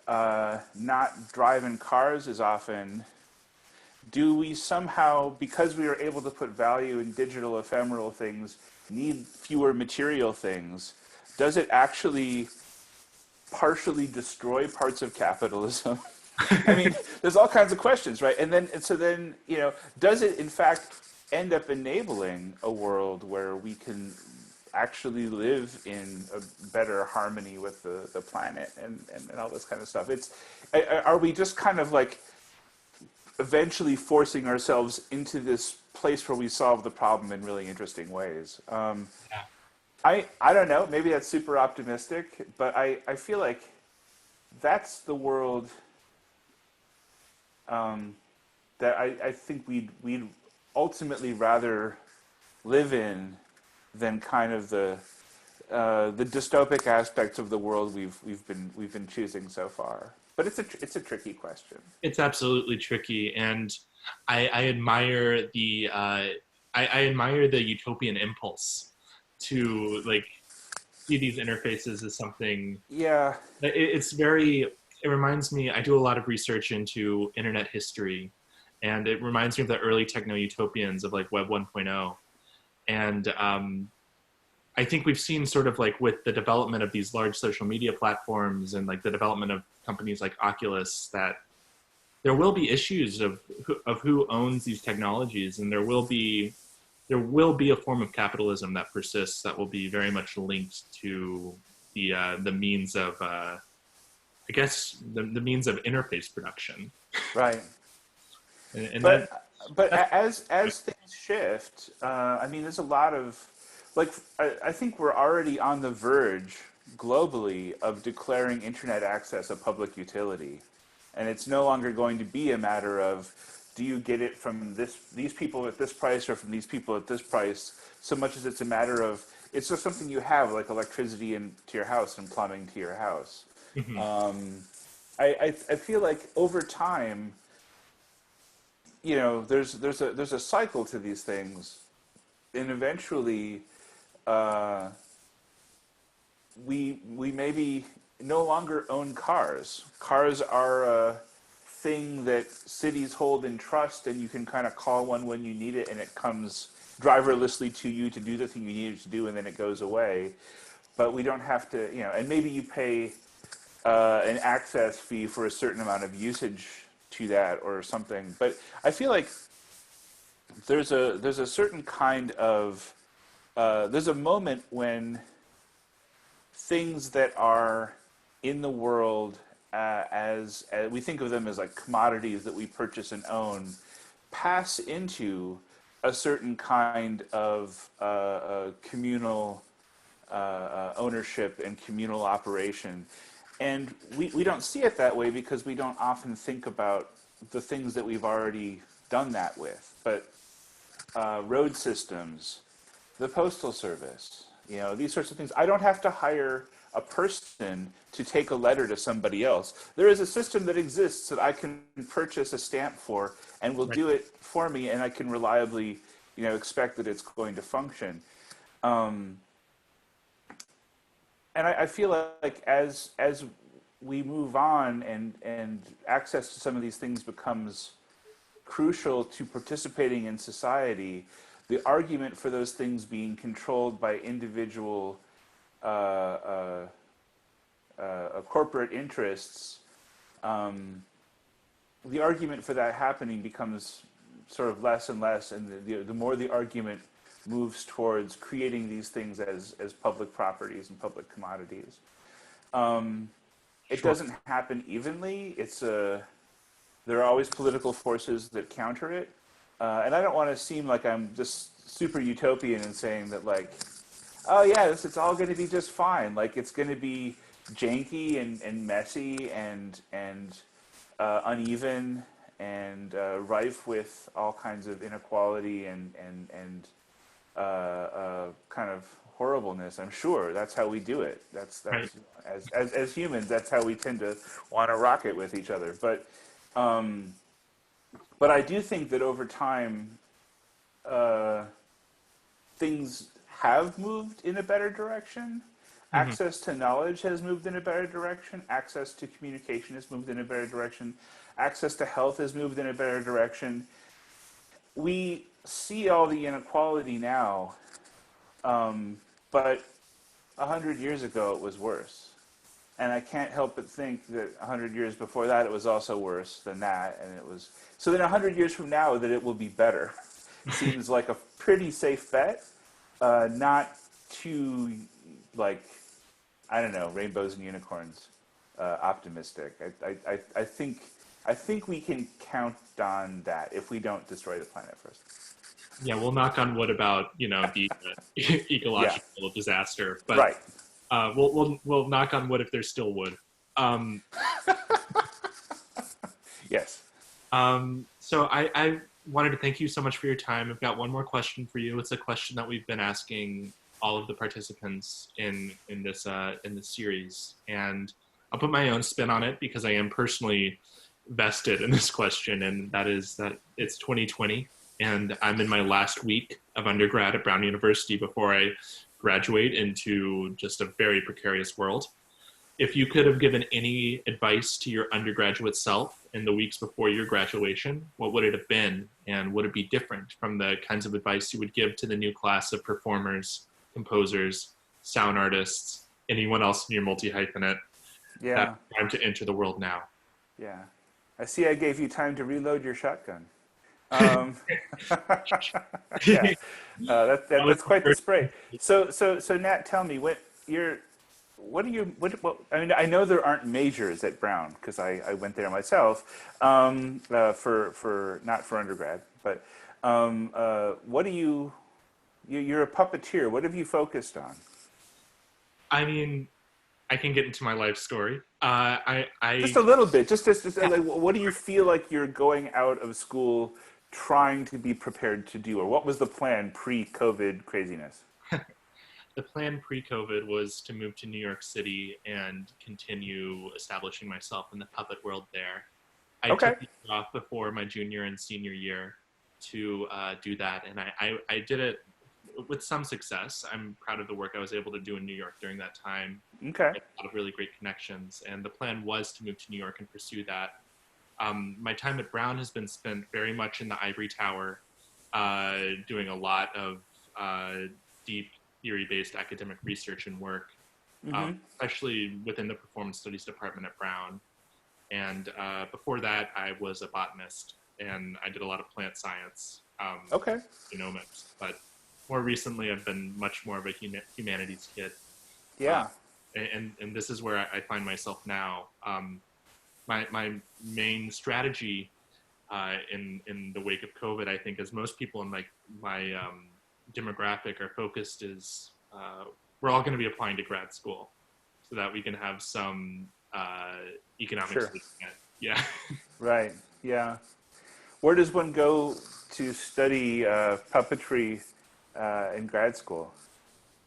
Speaker 2: not drive in cars as often? Do we somehow, because we are able to put value in digital ephemeral things, need fewer material things? Does it actually partially destroy parts of capitalism? I mean, there's all kinds of questions, right? And so then, does it in fact end up enabling a world where we can actually live in a better harmony with the planet and all this kind of stuff? Are we just kind of like eventually forcing ourselves into this place where we solve the problem in really interesting ways? I don't know, maybe that's super optimistic, but I feel like that's the world that I think we'd ultimately rather live in than kind of the dystopic aspects of the world we've been choosing so far. But it's a tricky question.
Speaker 1: It's absolutely tricky, and I admire the utopian impulse to like see these interfaces as something.
Speaker 2: Yeah.
Speaker 1: It reminds me, I do a lot of research into internet history, and it reminds me of the early techno-utopians of like Web 1.0. And I think we've seen sort of like with the development of these large social media platforms and like the development of companies like Oculus, that there will be issues of who owns these technologies, and there will be a form of capitalism that persists that will be very much linked to the means of I guess the means of interface production.
Speaker 2: Right. But as things shift, I mean, there's a lot of, like, I think we're already on the verge globally of declaring internet access a public utility. And it's no longer going to be a matter of, do you get it from these people at this price or from these people at this price, so much as it's a matter of, it's just something you have, like electricity to your house and plumbing to your house. Mm-hmm. I feel like over time, there's a cycle to these things, and eventually, we maybe no longer own cars. Cars are a thing that cities hold in trust, and you can kind of call one when you need it, and it comes driverlessly to you to do the thing you need it to do, and then it goes away. But we don't have to, and maybe you pay an access fee for a certain amount of usage to that or something. But I feel like there's a certain kind of there's a moment when things that are in the world as we think of them as like commodities that we purchase and own, pass into a certain kind of communal ownership and communal operation. And we don't see it that way because we don't often think about the things that we've already done that with. But road systems, the postal service, these sorts of things. I don't have to hire a person to take a letter to somebody else. There is a system that exists that I can purchase a stamp for and will do it for me, and I can reliably, expect that it's going to function. And I feel like as we move on and access to some of these things becomes crucial to participating in society, the argument for those things being controlled by individual corporate interests, the argument for that happening becomes sort of less and less, and the more the argument moves towards creating these things as public properties and public commodities. It doesn't happen evenly. There are always political forces that counter it. And I don't want to seem like I'm just super utopian in saying that, like, oh yeah, it's all going to be just fine. Like, it's going to be janky and messy and uneven and rife with all kinds of inequality and kind of horribleness. I'm sure that's how we do it. That's
Speaker 1: Right.
Speaker 2: as humans, that's how we tend to want to rock it with each other. But I do think that over time, things have moved in a better direction. Mm-hmm. Access to knowledge has moved in a better direction. Access to communication has moved in a better direction. Access to health has moved in a better direction. We see all the inequality now, but 100 years ago it was worse. And I can't help but think that 100 years before that it was also worse than that. And it was so then 100 years from now that it will be better seems like a pretty safe bet. Not too, like, I don't know, rainbows and unicorns optimistic. I think we can count on that if we don't destroy the planet first.
Speaker 1: Yeah, we'll knock on wood about the ecological disaster, but
Speaker 2: right.
Speaker 1: We'll knock on wood if there's still wood.
Speaker 2: Yes.
Speaker 1: So I wanted to thank you so much for your time. I've got one more question for you. It's a question that we've been asking all of the participants in this series, and I'll put my own spin on it because I am personally vested in this question, and that is that it's 2020, and I'm in my last week of undergrad at Brown University before I graduate into just a very precarious world. If you could have given any advice to your undergraduate self in the weeks before your graduation, what would it have been? And would it be different from the kinds of advice you would give to the new class of performers, composers, sound artists, anyone else in your multi-hyphenate?
Speaker 2: Yeah.
Speaker 1: Time to enter the world now.
Speaker 2: Yeah. I see I gave you time to reload your shotgun. Yeah. That's quite the spray. So Nat, tell me what I mean, I know there aren't majors at Brown because I went there myself for not for undergrad, but what do you're a puppeteer. What have you focused on?
Speaker 1: I mean, I can get into my life story. I
Speaker 2: just a little bit. Just like, what do you feel like you're going out of school trying to be prepared to do, or what was the plan pre-COVID craziness?
Speaker 1: The plan pre-COVID was to move to New York City and continue establishing myself in the puppet world there. I took the year off before my junior and senior year to do that, and I did it with some success. I'm proud of the work I was able to do in New York during that time.
Speaker 2: Okay.
Speaker 1: I had a lot of really great connections, and the plan was to move to New York and pursue that. My time at Brown has been spent very much in the ivory tower, doing a lot of deep theory-based academic research and work, especially within the performance studies department at Brown. And before that, I was a botanist, and I did a lot of plant science, genomics. But more recently, I've been much more of a humanities kid.
Speaker 2: Yeah.
Speaker 1: And this is where I find myself now. my main strategy in the wake of COVID, I think, as most people in my demographic are focused, is we're all going to be applying to grad school so that we can have some economic
Speaker 2: Sure.
Speaker 1: safety net. Yeah.
Speaker 2: Right. Yeah. Where does one go to study puppetry in grad school?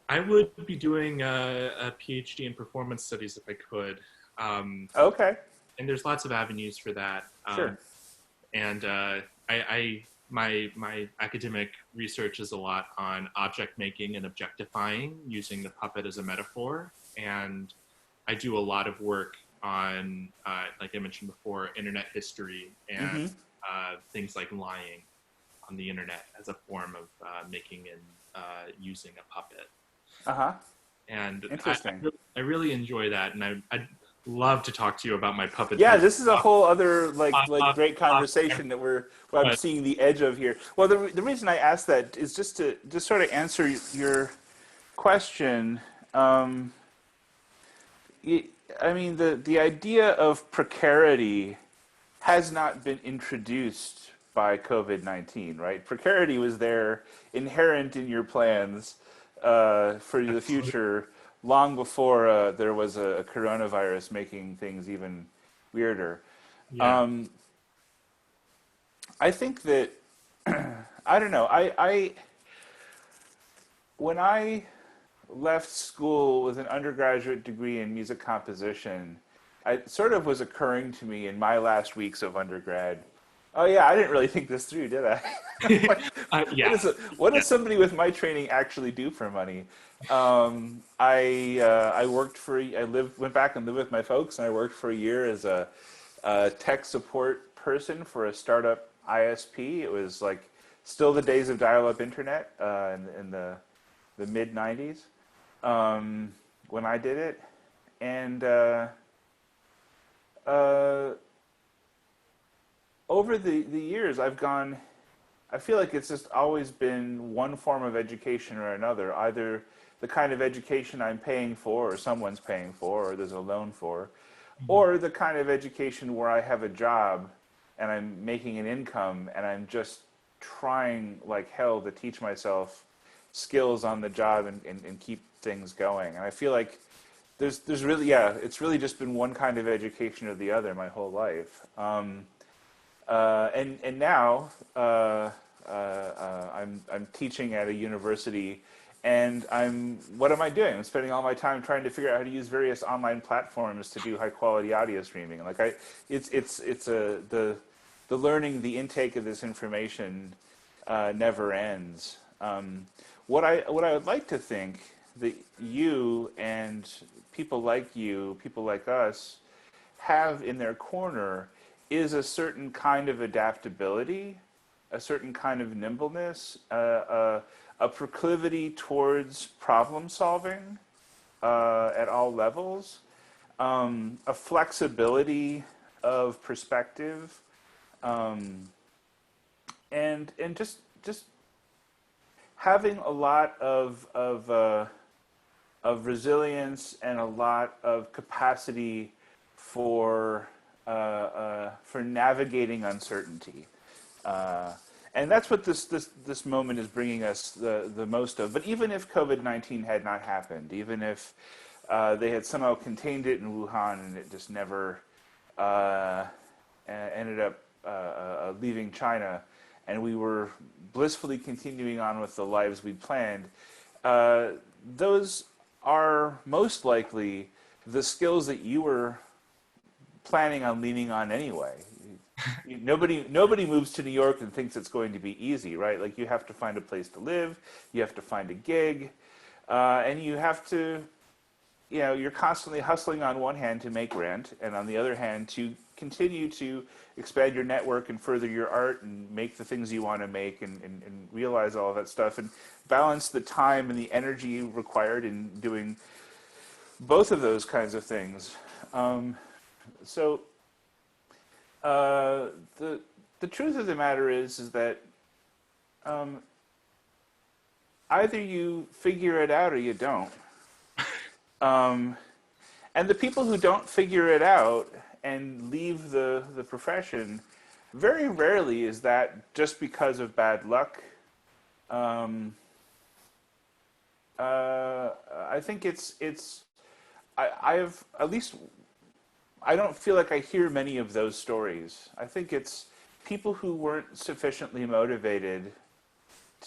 Speaker 1: I would be doing a PhD in performance studies if I could. Um,
Speaker 2: Okay.
Speaker 1: and there's lots of avenues for that.
Speaker 2: Sure.
Speaker 1: And my academic research is a lot on object making and objectifying using the puppet as a metaphor. And I do a lot of work on, like I mentioned before, internet history and
Speaker 2: Mm-hmm.
Speaker 1: things like lying on the internet as a form of making and using a puppet.
Speaker 2: Uh-huh.
Speaker 1: And
Speaker 2: Interesting.
Speaker 1: I really enjoy that, and I'd love to talk to you about my
Speaker 2: Yeah,
Speaker 1: puppetry.
Speaker 2: this is a whole other like
Speaker 1: Off,
Speaker 2: great
Speaker 1: off,
Speaker 2: conversation that I'm
Speaker 1: but
Speaker 2: seeing the edge of here. Well, the reason I asked that is just to just sort of answer your question. Um, I mean, the idea of precarity has not been introduced by COVID-19, right? Precarity was there, inherent in your plans for the future, long before there was a coronavirus making things even weirder.
Speaker 1: yeah,
Speaker 2: Um, I think that I don't know. I when I left school with an undergraduate degree in music composition, it sort of was occurring to me in my last weeks of undergrad. Oh yeah, I didn't really think this through, did I? Like,
Speaker 1: yeah,
Speaker 2: what
Speaker 1: yeah,
Speaker 2: does somebody with my training actually do for money? I worked for went back and lived with my folks, and I worked for a year as a tech support person for a startup ISP. It was like still the days of dial-up internet in the mid '90s when I did it, and uh, over the years, I feel like it's just always been one form of education or another, either the kind of education I'm paying for or someone's paying for or there's a loan for, or the kind of education where I have a job and I'm making an income and I'm just trying like hell to teach myself skills on the job and keep things going. And I feel like there's really, yeah, it's really just been one kind of education or the other my whole life. And now I'm teaching at a university, and what am I doing? I'm spending all my time trying to figure out how to use various online platforms to do high quality audio streaming. Like the learning, the intake of this information never ends. What I would like to think that you and people like us, have in their corner is a certain kind of adaptability, a certain kind of nimbleness, a proclivity towards problem solving at all levels, a flexibility of perspective, and just having a lot of resilience and a lot of capacity for navigating uncertainty. And that's what this moment is bringing us the most of. But even if COVID-19 had not happened, even if they had somehow contained it in Wuhan and it just never ended up leaving China, and we were blissfully continuing on with the lives we planned, those are most likely the skills that you were planning on leaning on anyway. Nobody moves to New York and thinks it's going to be easy, right? Like you have to find a place to live, you have to find a gig, and you have to, you're constantly hustling on one hand to make rent, and on the other hand to continue to expand your network and further your art and make the things you want to make and realize all of that stuff and balance the time and the energy required in doing both of those kinds of things. So the truth of the matter is that either you figure it out or you don't. And the people who don't figure it out and leave the profession, very rarely is that just because of bad luck. Um, I think I have, at least I don't feel like I hear many of those stories. I think it's people who weren't sufficiently motivated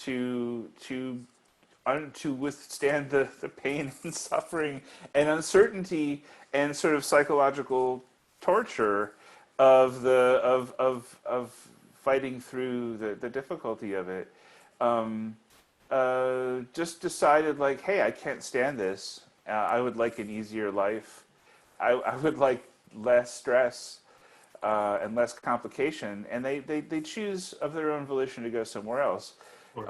Speaker 2: to to withstand the pain and suffering and uncertainty and sort of psychological torture of fighting through the difficulty of it. Um, just decided like, hey, I can't stand this. I would like an easier life. I would like less stress and less complication, and they choose of their own volition to go somewhere else.
Speaker 1: Or,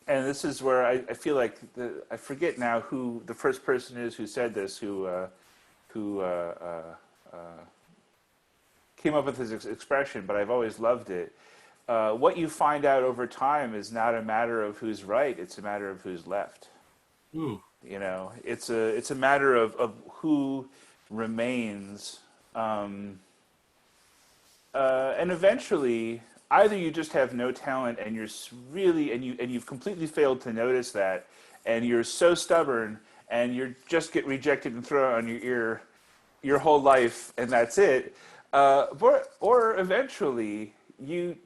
Speaker 2: And this is where I feel like I forget now who the first person is who said this, who came up with this expression, but I've always loved it. What you find out over time is not a matter of who's right; it's a matter of who's left.
Speaker 1: ooh,
Speaker 2: You know, it's a matter of who remains, and eventually, either you just have no talent and you're really and you've completely failed to notice that, and you're so stubborn and you just get rejected and thrown on your ear your whole life, and that's it. Or eventually you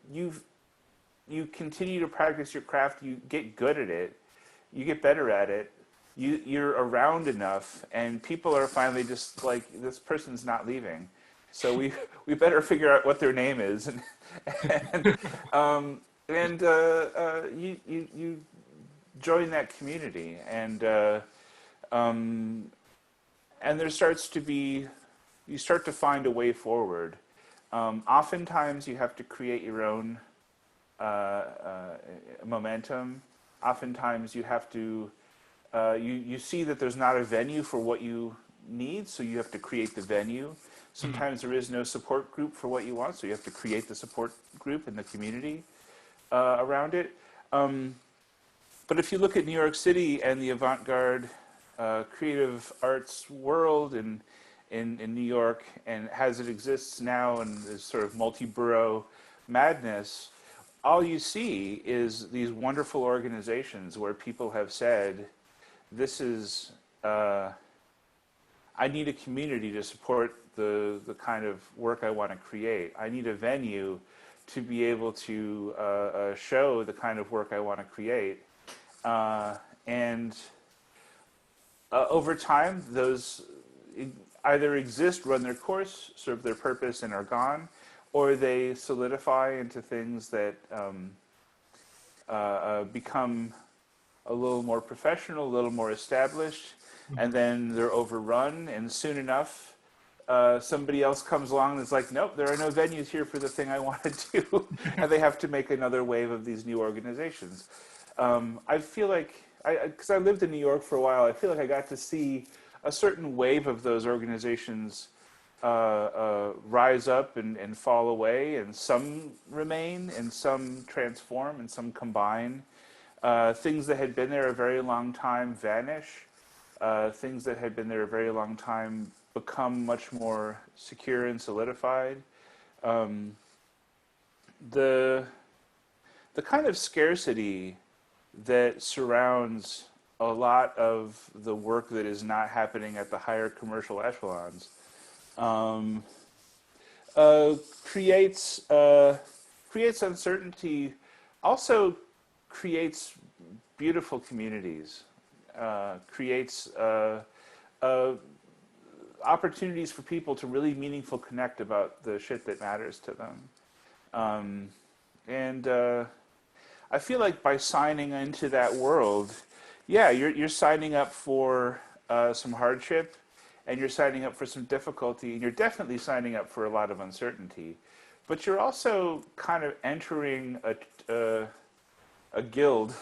Speaker 2: continue to practice your craft, you get good at it, you get better at it, you're around enough, and people are finally just like, this person's not leaving, so we better figure out what their name is, and you join that community, and there starts to be, you start to find a way forward. Oftentimes you have to create your own momentum. Oftentimes you have to, you see that there's not a venue for what you need, so you have to create the venue. Sometimes there is no support group for what you want, so you have to create the support group and the community around it. But if you look at New York City and the avant-garde creative arts world in New York, and as it exists now in this sort of multi-borough madness, all you see is these wonderful organizations where people have said, this is, I need a community to support the kind of work I want to create. I need a venue to be able to show the kind of work I want to create. And over time, those either exist, run their course, serve their purpose, and are gone, or they solidify into things that become a little more professional, a little more established, and then they're overrun, and soon enough, somebody else comes along and is like, nope, there are no venues here for the thing I want to do, and they have to make another wave of these new organizations. I feel like, because I lived in New York for a while, I feel like I got to see a certain wave of those organizations rise up and fall away, and some remain, and some transform, and some combine. Things that had been there a very long time vanish. Things that had been there a very long time become much more secure and solidified. The kind of scarcity that surrounds a lot of the work that is not happening at the higher commercial echelons creates uncertainty, also creates beautiful communities, creates opportunities for people to really meaningful connect about the shit that matters to them. I feel like by signing into that world, yeah, you're signing up for some hardship, and you're signing up for some difficulty, and you're definitely signing up for a lot of uncertainty. But you're also kind of entering a guild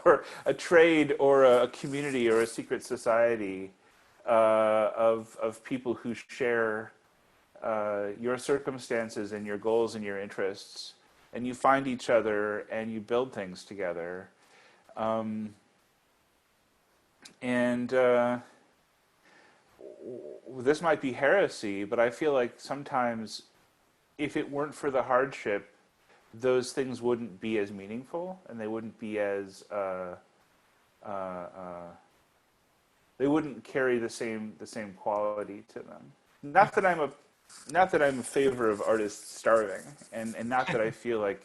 Speaker 2: or a trade or a community or a secret society of people who share your circumstances and your goals and your interests, and you find each other and you build things together. this might be heresy, but I feel like sometimes if it weren't for the hardship, those things wouldn't be as meaningful, and they wouldn't be as they wouldn't carry the same quality to them. Not that I'm a favor of artists starving, and not that I feel like,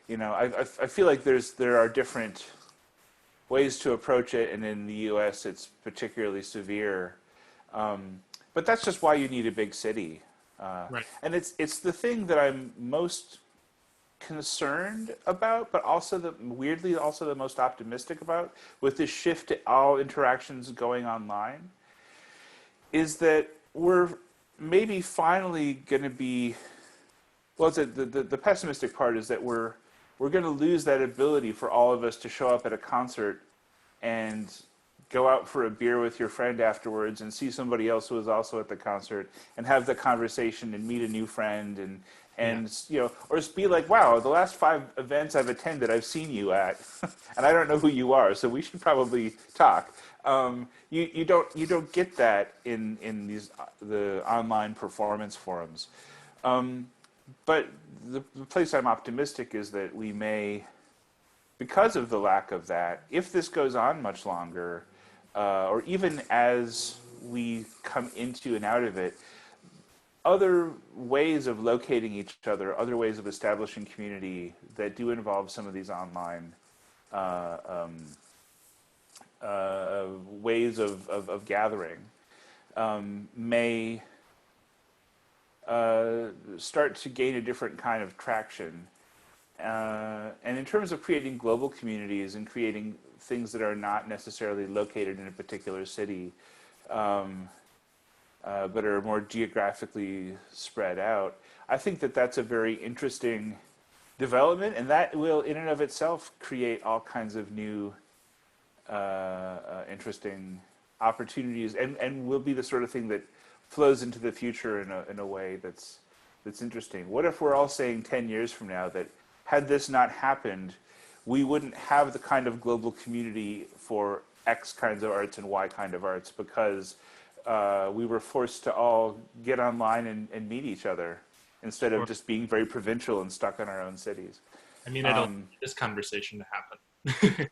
Speaker 2: I feel like there are different ways to approach it, and in the U.S. it's particularly severe. But that's just why you need a big city.
Speaker 1: Right.
Speaker 2: And it's the thing that I'm most concerned about, but also weirdly also the most optimistic about with this shift to all interactions going online, is that we're maybe finally going to be, well, the pessimistic part is that we're going to lose that ability for all of us to show up at a concert and go out for a beer with your friend afterwards and see somebody else who was also at the concert and have the conversation and meet a new friend and or just be like, wow, the last 5 events I've attended, I've seen you at, and I don't know who you are, so we should probably talk. You don't get that in the online performance forums. But the place I'm optimistic is that we may, because of the lack of that, if this goes on much longer, or even as we come into and out of it, other ways of locating each other, other ways of establishing community that do involve some of these online ways of gathering may start to gain a different kind of traction. And in terms of creating global communities and creating things that are not necessarily located in a particular city, but are more geographically spread out, I think that that's a very interesting development, and that will in and of itself create all kinds of new interesting opportunities, and will be the sort of thing that flows into the future in a way that's interesting. What if we're all saying 10 years from now that had this not happened, we wouldn't have the kind of global community for X kinds of arts and Y kind of arts because we were forced to all get online and meet each other instead of just being very provincial and stuck in our own cities.
Speaker 1: I mean, I don't need this conversation to happen.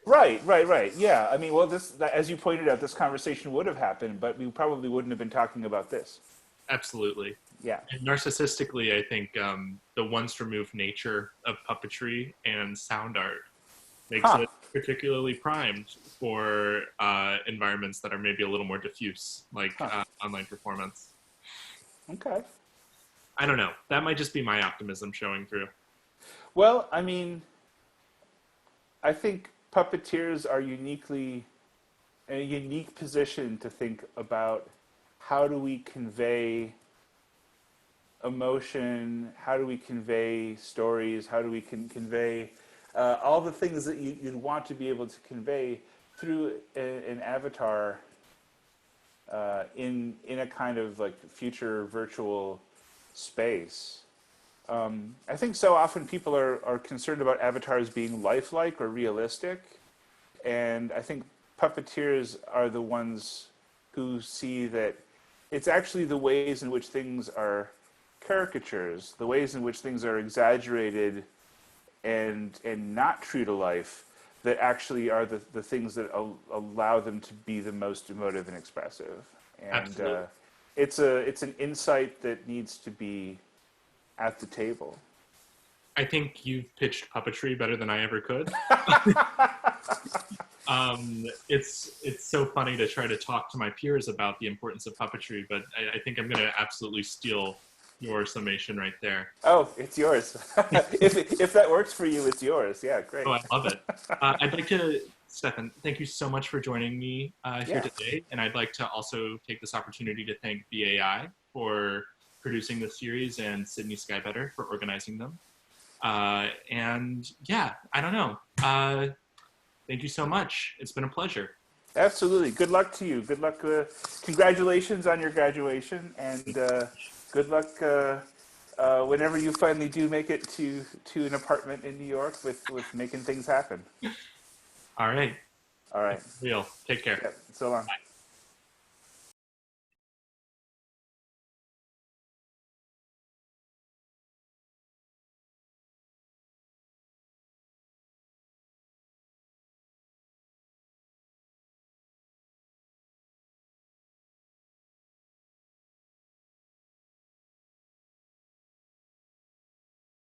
Speaker 2: Right. Yeah. I mean, well, as you pointed out, this conversation would have happened, but we probably wouldn't have been talking about this.
Speaker 1: Absolutely.
Speaker 2: Yeah.
Speaker 1: And narcissistically, I think the once removed nature of puppetry and sound art makes it particularly primed for environments that are maybe a little more diffuse, like online performance.
Speaker 2: Okay.
Speaker 1: I don't know. That might just be my optimism showing through.
Speaker 2: Well, I mean, I think puppeteers are in a unique position to think about how do we convey emotion, how do we convey stories, how do we convey all the things that you'd want to be able to convey through an avatar in a kind of like future virtual space. I think so often people are concerned about avatars being lifelike or realistic, and I think puppeteers are the ones who see that it's actually the ways in which things are caricatures, the ways in which things are exaggerated and not true to life, that actually are the things that allow them to be the most emotive and expressive. And it's an insight that needs to be at the table.
Speaker 1: I think you've pitched puppetry better than I ever could. It's so funny to try to talk to my peers about the importance of puppetry, but I think I'm going to absolutely steal your summation right there.
Speaker 2: Oh, it's yours. if that works for you, it's yours. Yeah, great.
Speaker 1: Oh, I love it. I'd like to, Stephan, thank you so much for joining me here today. And I'd like to also take this opportunity to thank BAI for producing this series and Sydney Skybetter for organizing them. And yeah, I don't know. Thank you so much. It's been a pleasure.
Speaker 2: Absolutely. Good luck to you. Good luck. Congratulations on your graduation, and good luck whenever you finally do make it to an apartment in New York with making things happen.
Speaker 1: All right.
Speaker 2: All right.
Speaker 1: Real. Take care.
Speaker 2: Yeah, so long.
Speaker 1: Bye.